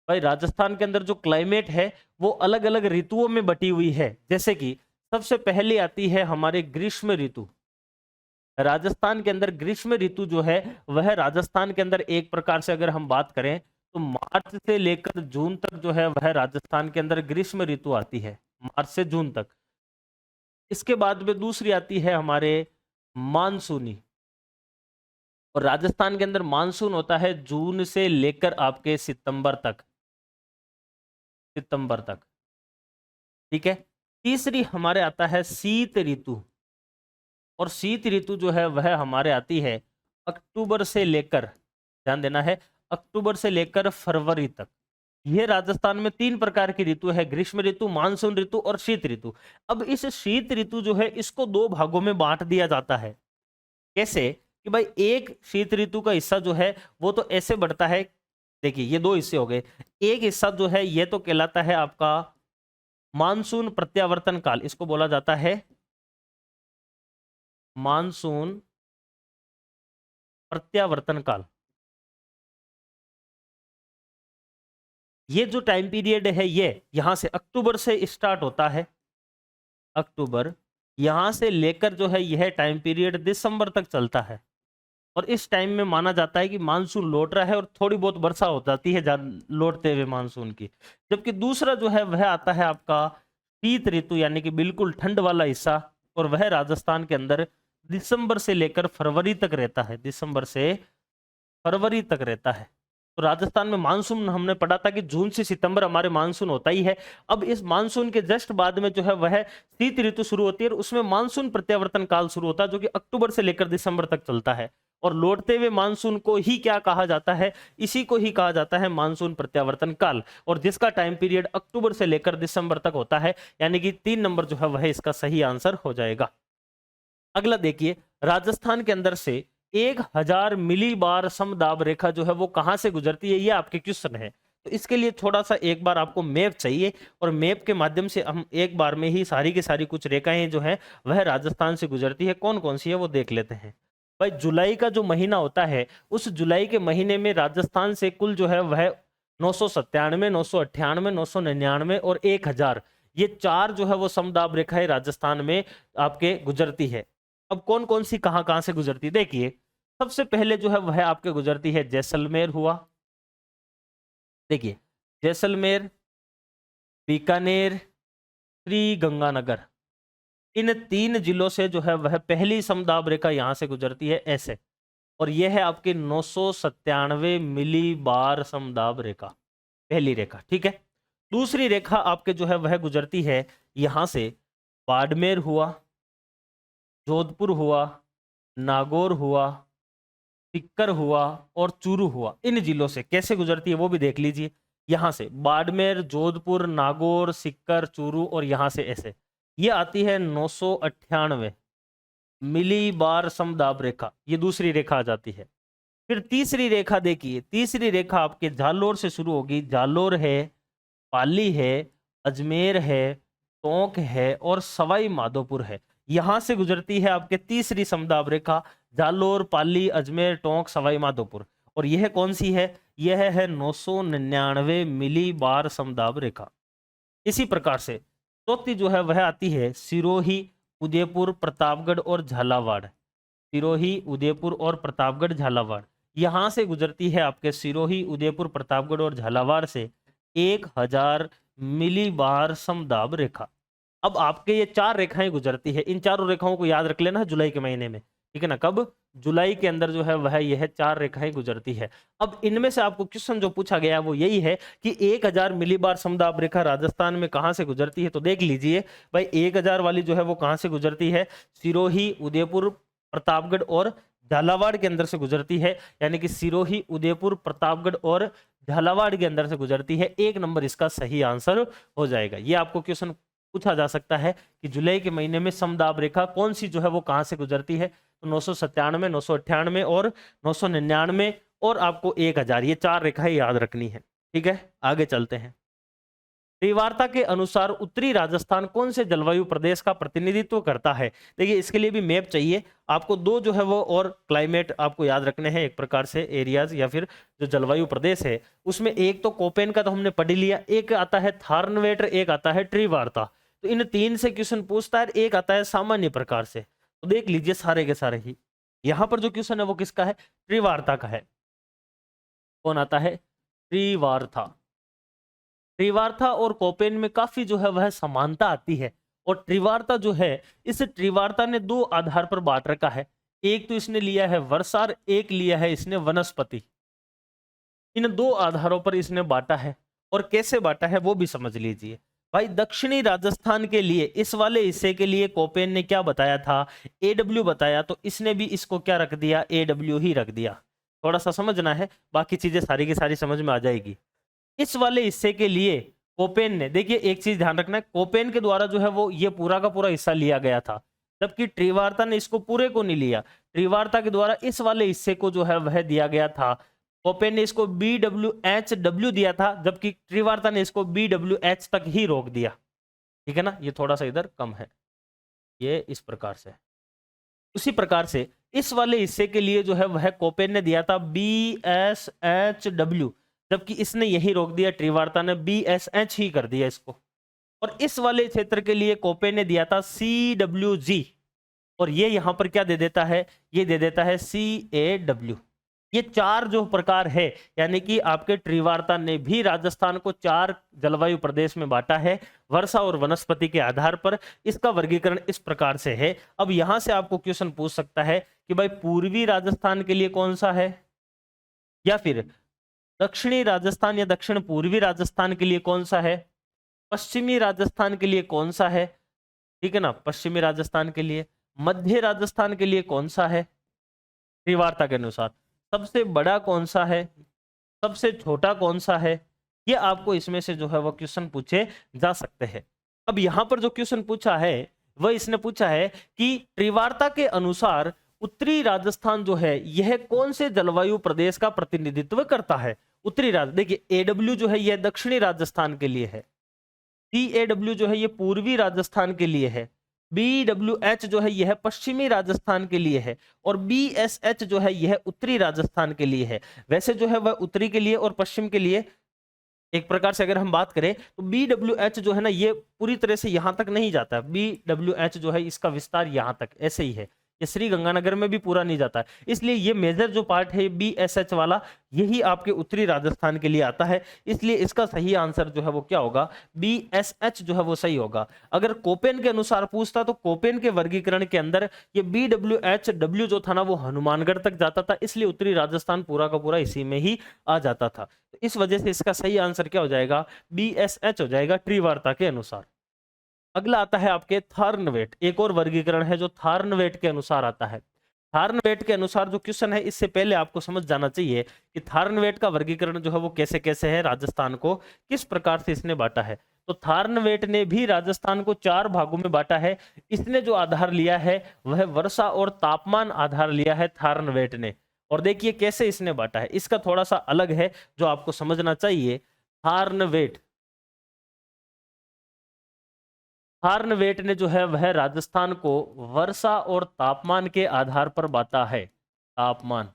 भाई राजस्थान के अंदर जो क्लाइमेट है वो अलग अलग ऋतुओं में बटी हुई है। जैसे कि सबसे पहले आती है हमारे ग्रीष्म ऋतु। राजस्थान के अंदर ग्रीष्म ऋतु जो है वह राजस्थान के अंदर एक प्रकार से अगर हम बात करें तो मार्च से लेकर जून तक जो है वह राजस्थान के अंदर ग्रीष्म ऋतु आती है, मार्च से जून तक। इसके बाद में दूसरी आती है हमारे मानसूनी, और राजस्थान के अंदर मानसून होता है जून से लेकर आपके सितंबर तक, सितंबर तक। ठीक है, तीसरी हमारे आता है शीत ऋतु, और शीत ऋतु जो है वह हमारे आती है अक्टूबर से लेकर, ध्यान देना है, अक्टूबर से लेकर फरवरी तक। यह राजस्थान में 3 प्रकार की ऋतु है, ग्रीष्म ऋतु, मानसून ऋतु और शीत ऋतु। अब इस शीत ऋतु जो है इसको 2 भागों में बांट दिया जाता है। कैसे कि भाई एक शीत ऋतु का हिस्सा जो है वो तो ऐसे बढ़ता है, देखिए ये 2 हिस्से हो गए। एक हिस्सा जो है ये तो कहलाता है आपका मानसून प्रत्यावर्तन काल, इसको बोला जाता है मानसून प्रत्यावर्तन काल। ये जो टाइम पीरियड है ये यहां से अक्टूबर से स्टार्ट होता है, अक्टूबर, यहां से लेकर जो है यह टाइम पीरियड दिसंबर तक चलता है। और इस टाइम में माना जाता है कि मानसून लौट रहा है और थोड़ी बहुत वर्षा हो जाती है लौटते हुए मानसून की। जबकि दूसरा जो है वह आता है आपका शीत ऋतु, यानी कि बिल्कुल ठंड वाला हिस्सा, और वह राजस्थान के अंदर दिसंबर से लेकर फरवरी तक रहता है, दिसंबर से फरवरी तक रहता है। तो राजस्थान में मानसून हमने पढ़ा था कि जून से सितंबर हमारे मानसून होता ही है। अब इस मानसून के जस्ट बाद में जो है वह शीत ऋतु शुरू होती है, और उसमें मानसून प्रत्यावर्तन काल शुरू होता है जो कि अक्टूबर से लेकर दिसंबर तक चलता है। और लौटते हुए मानसून को ही क्या कहा जाता है, इसी को ही कहा जाता है मानसून प्रत्यावर्तन काल, और जिसका टाइम पीरियड अक्टूबर से लेकर दिसंबर तक होता है। यानी कि 3 नंबर जो है वह इसका सही आंसर हो जाएगा। अगला देखिए, राजस्थान के अंदर से 1000 मिली बार समदाब रेखा जो है वो कहां से गुजरती है, ये आपके क्वेश्चन है। तो इसके लिए थोड़ा सा एक बार आपको मैप चाहिए, और मैप के माध्यम से हम एक बार में ही सारी की सारी कुछ रेखाएं जो है वह राजस्थान से गुजरती है, कौन कौन सी है वो देख लेते हैं। भाई जुलाई का जो महीना होता है, उस जुलाई के महीने में राजस्थान से कुल जो है वह 997, 998, 999 और 1000, ये चार जो है वो समदाब रेखाएं राजस्थान में आपके गुजरती है। अब कौन कौन सी कहां कहां से गुजरती है देखिए, सबसे पहले जो है वह आपके गुजरती है जैसलमेर हुआ, देखिए जैसलमेर, बीकानेर, श्री गंगानगर, इन 3 जिलों से जो है वह पहली समदाब रेखा यहां से गुजरती है ऐसे, और यह है आपकी 997 मिली बार समदाब रेखा, पहली रेखा, ठीक है। दूसरी रेखा आपके जो है वह गुजरती है यहां से, बाड़मेर हुआ, जोधपुर हुआ, नागौर हुआ, टिक्कर हुआ और चूरू हुआ। इन जिलों से कैसे गुजरती है वो भी देख लीजिए, यहां से बाड़मेर, जोधपुर, नागौर, सिक्कर, चूरू और यहां से ऐसे, ये आती है 998 मिली बार समदाब रेखा, ये दूसरी रेखा आ जाती है। फिर तीसरी रेखा देखिए, तीसरी रेखा आपके जालोर से शुरू होगी, जालोर है, पाली है, अजमेर है, टोंक है और सवाई माधोपुर है, यहां से गुजरती है आपके तीसरी समदाब रेखा, जालोर, पाली, अजमेर, टोंक, सवाई माधोपुर। और यह कौन सी है, यह है 999 मिली बार समदाब रेखा। इसी प्रकार से चौथी जो है वह आती है सिरोही, उदयपुर, प्रतापगढ़ और झालावाड़, सिरोही, उदयपुर और प्रतापगढ़, झालावाड़, यहां से गुजरती है आपके सिरोही, उदयपुर, प्रतापगढ़ और झालावाड़ से 1000 मिली बार समदाब रेखा। अब आपके ये 4 रेखाएं गुजरती है, इन चारों रेखाओं को याद रख लेना जुलाई के महीने में, ठीक है ना, कब, जुलाई के अंदर जो है वह यह 4 रेखाएं गुजरती है। अब इनमें से आपको क्वेश्चन जो पूछा गया है वो यही है कि 1000 मिली बार समदाब रेखा राजस्थान में कहां से गुजरती है, तो देख लीजिए भाई 1000 वाली जो है वो कहां से गुजरती है, सिरोही, उदयपुर, प्रतापगढ़ और झालावाड़ के अंदर से गुजरती है, यानी कि सिरोही, उदयपुर, प्रतापगढ़ और झालावाड़ के अंदर से गुजरती है। 1 नंबर इसका सही आंसर हो जाएगा। ये आपको क्वेश्चन पूछा जा सकता है कि जुलाई के महीने में समदाब रेखा कौन सी जो है वो कहां से गुजरती है, तो 997, 998 और 999 और आपको 1000, ये 4 रेखाएं याद रखनी है, ठीक है। आगे चलते हैं। त्रिवार्ता के अनुसार उत्तरी राजस्थान कौन से जलवायु प्रदेश का प्रतिनिधित्व करता है। देखिए इसके लिए भी मैप चाहिए आपको, 2 जो है वो और क्लाइमेट आपको याद रखने हैं, एक प्रकार से एरियाज या फिर जो जलवायु प्रदेश है उसमें, एक तो कोपेन का तो हमने पढ़ लिया, एक आता है थार्नवेटर, एक आता है त्रिवार्ता। तो इन 3 से क्वेश्चन पूछता है, एक आता है सामान्य प्रकार से, तो देख लीजिए सारे के सारे ही। यहां पर जो क्वेश्चन है वो किसका है, त्रिवार्ता का है। कौन आता है, त्रिवार्ता। त्रिवार्ता और कोपेन में काफी जो है वह समानता आती है, और त्रिवार्ता जो है, इस त्रिवार्ता ने 2 आधार पर बांट रखा है, एक तो इसने लिया है वर्षा, एक लिया है इसने वनस्पति। इन 2 आधारों पर इसने बांटा है, और कैसे बांटा है वो भी समझ लीजिए। भाई दक्षिणी राजस्थान के लिए, इस वाले हिस्से के लिए कोपेन ने क्या बताया था, AW बताया, तो इसने भी इसको क्या रख दिया, AW ही रख दिया। थोड़ा सा समझना है, बाकी चीजें सारी की सारी समझ में आ जाएगी। इस वाले हिस्से के लिए कोपेन ने, देखिए एक चीज ध्यान रखना है, कोपेन के द्वारा जो है वो ये पूरा का पूरा हिस्सा लिया गया था, जबकि त्रिवार्ता ने इसको पूरे को नहीं लिया। त्रिवार्ता के द्वारा इस वाले हिस्से को जो है वह दिया गया था, कोपेन ने इसको BWHW दिया था, जबकि त्रिवार्ता ने इसको BWH तक ही रोक दिया, ठीक है ना। ये थोड़ा सा इधर कम है, ये इस प्रकार से। उसी प्रकार से इस वाले हिस्से के लिए जो है वह कोपेन ने दिया था BSHW, जबकि इसने यही रोक दिया, त्रिवार्ता ने BSH ही कर दिया इसको। और इस वाले क्षेत्र के लिए कोपेन ने दिया था CWG, और ये यहां पर क्या दे देता है, ये दे देता है CAW। ये 4 जो प्रकार है, यानी कि आपके त्रिवार्ता ने भी राजस्थान को 4 जलवायु प्रदेश में बांटा है, वर्षा और वनस्पति के आधार पर। इसका वर्गीकरण इस प्रकार से है। अब यहां से आपको क्वेश्चन पूछ सकता है कि भाई पूर्वी राजस्थान के लिए कौन सा है, या फिर दक्षिणी राजस्थान या दक्षिण पूर्वी राजस्थान के लिए कौन सा है, पश्चिमी राजस्थान के लिए कौन सा है, ठीक है ना, पश्चिमी राजस्थान के लिए, मध्य राजस्थान के लिए कौन सा है, त्रिवार्ता के अनुसार सबसे बड़ा कौन सा है, सबसे छोटा कौन सा है, ये आपको इसमें से जो है वो क्वेश्चन पूछे जा सकते हैं। अब यहां पर जो क्वेश्चन पूछा है वह इसने पूछा है कि त्रिवार्ता के अनुसार उत्तरी राजस्थान जो है यह कौन से जलवायु प्रदेश का प्रतिनिधित्व करता है। उत्तरी राजस्थान, देखिए AW जो है यह दक्षिणी राजस्थान के लिए है, CAW जो है ये पूर्वी राजस्थान के लिए है, BWH जो है यह पश्चिमी राजस्थान के लिए है और BSH जो है यह उत्तरी राजस्थान के लिए है। वैसे जो है वह उत्तरी के लिए और पश्चिम के लिए एक प्रकार से अगर हम बात करें तो BWH जो है ना ये पूरी तरह से यहां तक नहीं जाता। BWH जो है इसका विस्तार यहां तक ऐसे ही है, ये श्री गंगानगर में भी पूरा नहीं जाता है। इसलिए ये मेजर जो पार्ट है BSH वाला यही आपके उत्तरी राजस्थान के लिए आता है। इसलिए इसका सही आंसर जो है वो क्या होगा, BSH जो है वो सही होगा। अगर कोपेन के अनुसार पूछता तो कोपेन के वर्गीकरण के अंदर ये BWH जो था ना वो हनुमानगढ़ तक जाता था, इसलिए उत्तरी राजस्थान पूरा का पूरा इसी में ही आ जाता था। तो इस वजह से इसका सही आंसर क्या हो जाएगा, BSH हो जाएगा ट्री वार्ता के अनुसार। अगला आता है आपके थार्नवेट, एक और वर्गीकरण है जो थार्नवेट के अनुसार आता है। थार्नवेट के अनुसार जो क्वेश्चन है इससे पहले आपको समझ जाना चाहिए कि थार्नवेट का वर्गीकरण जो है वो कैसे कैसे है, राजस्थान को किस प्रकार से इसने बांटा है। तो थार्नवेट ने भी राजस्थान को 4 भागों में बांटा है। इसने जो आधार लिया है वह वर्षा और तापमान आधार लिया है थार्नवेट ने। और देखिए कैसे इसने बांटा है, इसका थोड़ा सा अलग है जो आपको समझना चाहिए। थार्नवेट ने जो है वह राजस्थान को वर्षा और तापमान के आधार पर बांटा है। तापमान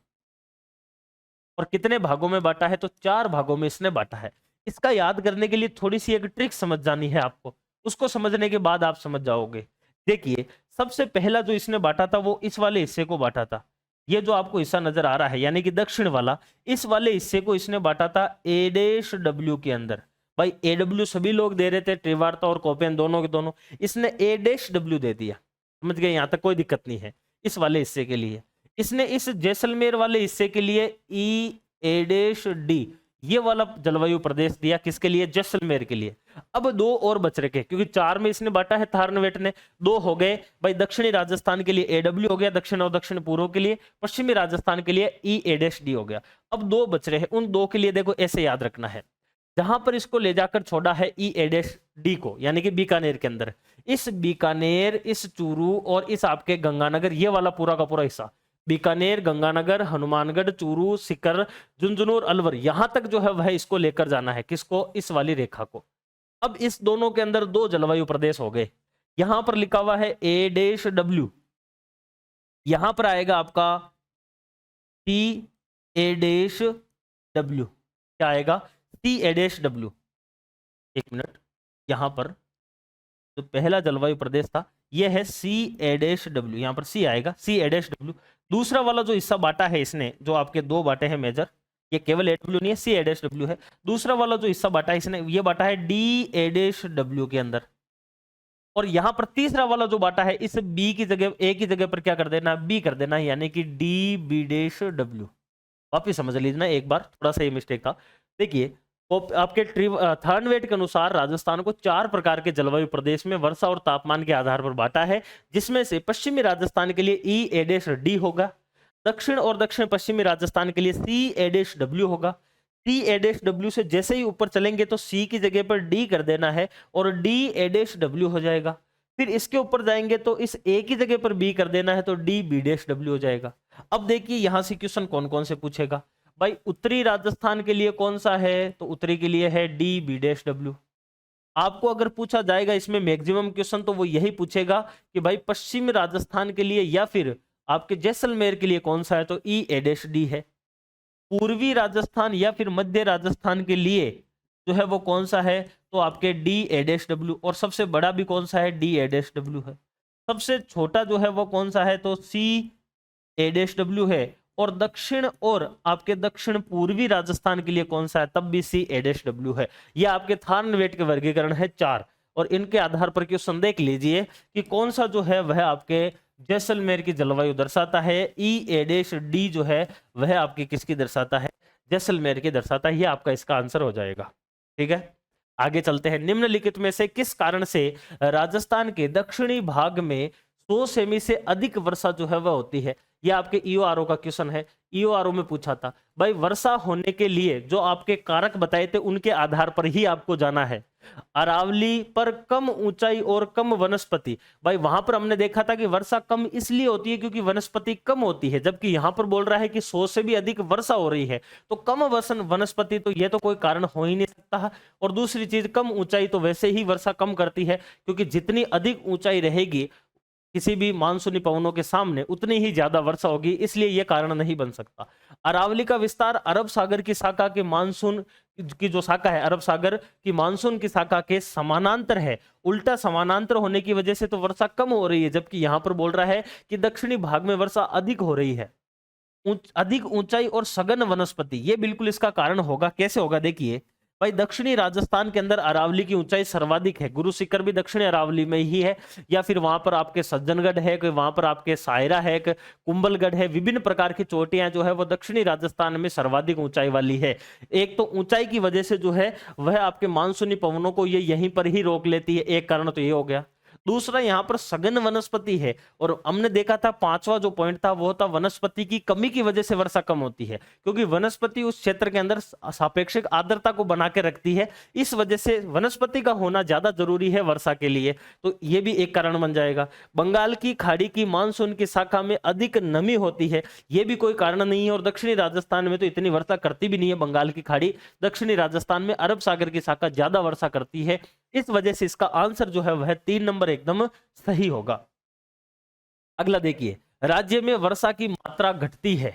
और कितने भागों में बांटा है, तो 4 भागों में इसने बांटा है। इसका याद करने के लिए थोड़ी सी एक ट्रिक समझ जानी है आपको, उसको समझने के बाद आप समझ जाओगे। देखिए सबसे पहला जो इसने बांटा था वो इस वाले हिस्से को बांटा था। ये जो आपको हिस्सा नजर आ रहा है यानी कि दक्षिण वाला, इस वाले हिस्से को इसने बांटा था A-W के अंदर। भाई AW सभी लोग दे रहे थे, त्रिवार्ता और कोपेन दोनों के दोनों, इसने A-W दे दिया। समझ गए, यहां तक कोई दिक्कत नहीं है। इस वाले हिस्से के लिए इसने इस जैसलमेर वाले हिस्से के लिए E-D ये वाला जलवायु प्रदेश दिया। किसके लिए, जैसलमेर के लिए। अब 2 और बच रखे, क्योंकि 4 में इसने बांटा है थार्नवेट ने, 2 हो गए भाई। दक्षिणी राजस्थान के लिए AW हो गया, दक्षिण और दक्षिण पूर्व के लिए, पश्चिमी राजस्थान के लिए E-D हो गया। अब 2 बच रहे हैं, उन 2 के लिए देखो ऐसे याद रखना है। जहां पर इसको ले जाकर छोड़ा है E-D को यानी कि बीकानेर के अंदर, इस बीकानेर, इस चूरू और इस आपके गंगानगर, ये वाला पूरा का पूरा हिस्सा, बीकानेर, गंगानगर, हनुमानगढ़, चूरू, सीकर, झुंझुनू, अलवर, यहां तक जो है वह इसको लेकर जाना है। किसको, इस वाली रेखा को। अब इस दोनों के अंदर 2 जलवायु प्रदेश हो गए। यहां पर लिखा हुआ है A-W, यहां पर आएगा आपका C-A-W, क्या आएगा, C-A-W। एक मिनट, यहां पर जो पहला जलवायु प्रदेश था यह है C-A-W, यहां पर C आएगा, C-A-W। दूसरा वाला जो हिस्सा बांटा है इसने, जो आपके 2 बांटे हैं मेजर, ये केवल A-W नहीं है, C-A-W है। दूसरा वाला जो हिस्सा बांटा है इसने, ये बांटा है D-A-W के अंदर। और यहां पर तीसरा वाला जो बांटा है, इस B की जगह, A की जगह पर क्या कर देना, B कर देना, यानी कि D-B-W। वापिस समझ लीजिए ना एक बार, थोड़ा सा ये मिस्टेक था। देखिए आपके थार्नवेट के अनुसार राजस्थान को 4 प्रकार के जलवायु प्रदेश में वर्षा और तापमान के आधार पर बांटा है, जिसमें से पश्चिमी राजस्थान के लिए E-D होगा, दक्षिण और दक्षिण पश्चिमी राजस्थान के लिए C-W होगा। C-W से जैसे ही ऊपर चलेंगे तो C की जगह पर D कर देना है और D-W हो जाएगा। फिर इसके ऊपर जाएंगे तो इस A की जगह पर B कर देना है तो D-B-W हो जाएगा। अब देखिए यहां से क्वेश्चन कौन कौन से पूछेगा। भाई उत्तरी राजस्थान के लिए कौन सा है, तो उत्तरी के लिए है D-B-W। आपको अगर पूछा जाएगा इसमें मैक्सिमम क्वेश्चन तो वो यही पूछेगा कि भाई पश्चिम राजस्थान के लिए या फिर आपके जैसलमेर के लिए कौन सा है, तो E-D है। पूर्वी राजस्थान या फिर मध्य राजस्थान के लिए जो है वो कौन सा है, तो आपके D-W। और सबसे बड़ा भी कौन सा है, D-W है। सबसे छोटा जो है वो कौन सा है, तो C-W है। और दक्षिण और आपके दक्षिण पूर्वी राजस्थान के लिए कौन सा है, तब भी C-W है। यह आपके थार्नवेट के वर्गीकरण है 4, और इनके आधार पर क्वेश्चन देख लीजिए कि कौन सा जो है वह आपके जैसलमेर की जलवायु दर्शाता है। E-D जो है वह आपकी किसकी दर्शाता है, जैसलमेर की दर्शाता है। यह आपका इसका आंसर हो जाएगा। ठीक है, आगे चलते हैं। निम्नलिखित में से किस कारण से राजस्थान के दक्षिणी भाग में 100 सेमी से अधिक वर्षा जो है वह होती है। यह आपके EORO का क्वेश्चन है, EORO में पूछा था। भाई वर्षा होने के लिए जो आपके कारक बताए थे उनके आधार पर ही आपको जाना है। अरावली पर कम ऊंचाई और कम वनस्पति, भाई वहां पर हमने देखा था कि वर्षा कम इसलिए होती है क्योंकि वनस्पति कम होती है, जबकि यहां पर बोल रहा है कि 100 से भी अधिक वर्षा हो रही है, तो कम वनस्पति, तो यह तो कोई कारण हो ही नहीं सकता। और दूसरी चीज, कम ऊंचाई, तो वैसे ही वर्षा कम करती है, क्योंकि जितनी अधिक ऊंचाई रहेगी किसी भी मानसूनी पवनों के सामने उतनी ही ज्यादा वर्षा होगी, इसलिए यह कारण नहीं बन सकता। अरावली का विस्तार अरब सागर की शाखा के मानसून की जो शाखा है, अरब सागर की मानसून की शाखा के समानांतर है। उल्टा समानांतर होने की वजह से तो वर्षा कम हो रही है, जबकि यहां पर बोल रहा है कि दक्षिणी भाग में वर्षा अधिक हो रही है। अधिक ऊंचाई और सघन वनस्पति, ये बिल्कुल इसका कारण होगा। कैसे होगा देखिए भाई, दक्षिणी राजस्थान के अंदर अरावली की ऊंचाई सर्वाधिक है। गुरु शिखर भी दक्षिणी अरावली में ही है, या फिर वहां पर आपके सज्जनगढ़ है, कोई वहां पर आपके सायरा है, कुंभलगढ़ है। विभिन्न प्रकार की चोटियां जो है वो दक्षिणी राजस्थान में सर्वाधिक ऊंचाई वाली है। एक तो ऊंचाई की वजह से जो है वह आपके मानसूनी पवनों को ये यहीं पर ही रोक लेती है, एक कारण तो ये हो गया। दूसरा, यहां पर सघन वनस्पति है, और हमने देखा था पांचवा जो पॉइंट था वो था वनस्पति की कमी की वजह से वर्षा कम होती है, क्योंकि वनस्पति उस क्षेत्र के अंदर सापेक्षिक आर्द्रता को बना के रखती है। इस वजह से वनस्पति का होना ज्यादा जरूरी है वर्षा के लिए, तो ये भी एक कारण बन जाएगा। बंगाल की खाड़ी की मानसून की शाखा में अधिक नमी होती है, ये भी कोई कारण नहीं है। और दक्षिणी राजस्थान में तो इतनी वर्षा करती भी नहीं है बंगाल की खाड़ी, दक्षिणी राजस्थान में अरब सागर की शाखा ज्यादा वर्षा करती है। इस वजह से इसका आंसर जो है वह 3 नंबर एकदम सही होगा। अगला देखिए, राज्य में वर्षा की मात्रा घटती है,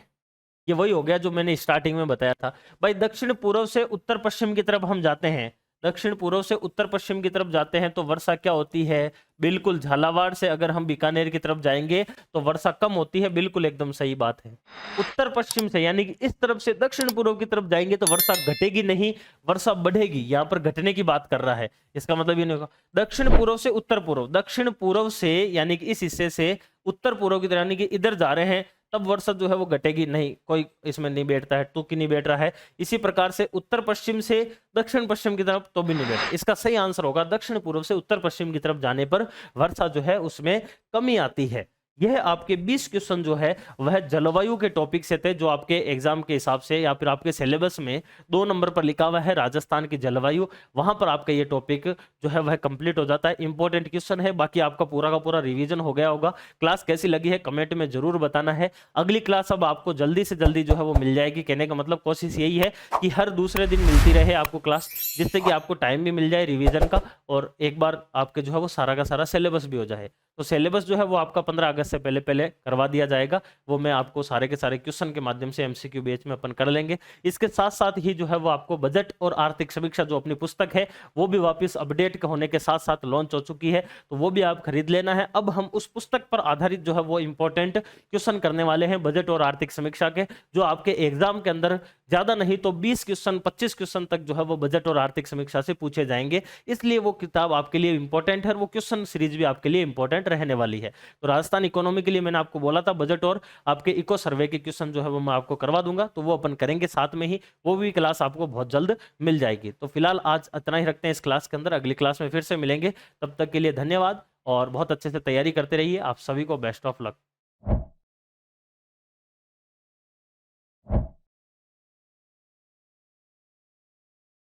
ये वही हो गया जो मैंने स्टार्टिंग में बताया था। भाई दक्षिण पूर्व से उत्तर पश्चिम की तरफ हम जाते हैं, दक्षिण पूर्व से उत्तर पश्चिम की तरफ जाते हैं तो वर्षा क्या होती है, बिल्कुल झालावाड़ से अगर हम बीकानेर की तरफ जाएंगे तो वर्षा कम होती है, बिल्कुल एकदम सही बात है। उत्तर पश्चिम से यानी कि इस तरफ से दक्षिण पूर्व की तरफ जाएंगे तो वर्षा घटेगी नहीं, वर्षा बढ़ेगी। यहाँ पर घटने की बात कर रहा है, इसका मतलब ये नहीं होगा। दक्षिण पूर्व से उत्तर पूर्व, दक्षिण पूर्व से यानी कि इस हिस्से से उत्तर पूर्व की तरफ यानी कि इधर जा रहे हैं, तब वर्षा जो है वो घटेगी नहीं, कोई इसमें नहीं बैठता है, तुक नहीं बैठ रहा है। इसी प्रकार से उत्तर पश्चिम से दक्षिण पश्चिम की तरफ तो भी नहीं बैठता। इसका सही आंसर होगा दक्षिण पूर्व से उत्तर पश्चिम की तरफ जाने पर वर्षा जो है उसमें कमी आती है। यह आपके 20 क्वेश्चन जो है वह जलवायु के टॉपिक से थे, जो आपके एग्जाम के हिसाब से या फिर आपके सिलेबस में 2 नंबर पर लिखा हुआ है राजस्थान की जलवायु, वहां पर आपका ये टॉपिक जो है वह कंप्लीट हो जाता है। इंपॉर्टेंट क्वेश्चन है, बाकी आपका पूरा का पूरा रिवीजन हो गया होगा। क्लास कैसी लगी है कमेंट में जरूर बताना है। अगली क्लास अब आपको जल्दी से जल्दी जो है वो मिल जाएगी, कहने का मतलब कोशिश यही है कि हर दूसरे दिन मिलती रहे आपको क्लास, जिससे कि आपको टाइम भी मिल जाए रिवीजन का, और एक बार आपके जो है वो सारा का सारा सिलेबस भी हो जाए। तो सिलेबस जो है वो आपका 15 अगस्त से पहले पहले करवा दिया जाएगा, वो मैं आपको सारे के सारे क्वेश्चन के माध्यम से एमसीक्यू बेच में अपन कर लेंगे। इसके साथ साथ ही जो है वो आपको बजट और आर्थिक समीक्षा जो अपनी पुस्तक है वो भी वापस अपडेट होने के साथ साथ लॉन्च हो चुकी है, तो वो भी आप खरीद लेना है। अब हम उस पुस्तक पर आधारित जो है वो इंपॉर्टेंट क्वेश्चन करने वाले हैं बजट और आर्थिक समीक्षा के, जो आपके एग्जाम के अंदर ज्यादा नहीं तो 20 क्वेश्चन 25 क्वेश्चन तक जो है वो बजट और आर्थिक समीक्षा से पूछे जाएंगे, इसलिए वो किताब आपके लिए इंपॉर्टेंट है, वो क्वेश्चन सीरीज भी आपके लिए इंपॉर्टेंट रहने वाली है। तो राजस्थान इकोनॉमी के लिए मैंने आपको बोला था बजट और आपके इको सर्वे के क्वेश्चन जो है वो मैं आपको करवा दूंगा, तो वो अपन करेंगे साथ में ही, वो भी क्लास आपको बहुत जल्द मिल जाएगी। तो फिलहाल आज इतना ही रखते हैं इस क्लास के अंदर, अगली क्लास में फिर से मिलेंगे, तब तक के लिए धन्यवाद और बहुत अच्छे से तैयारी करते रहिए। आप सभी को बेस्ट ऑफ लक।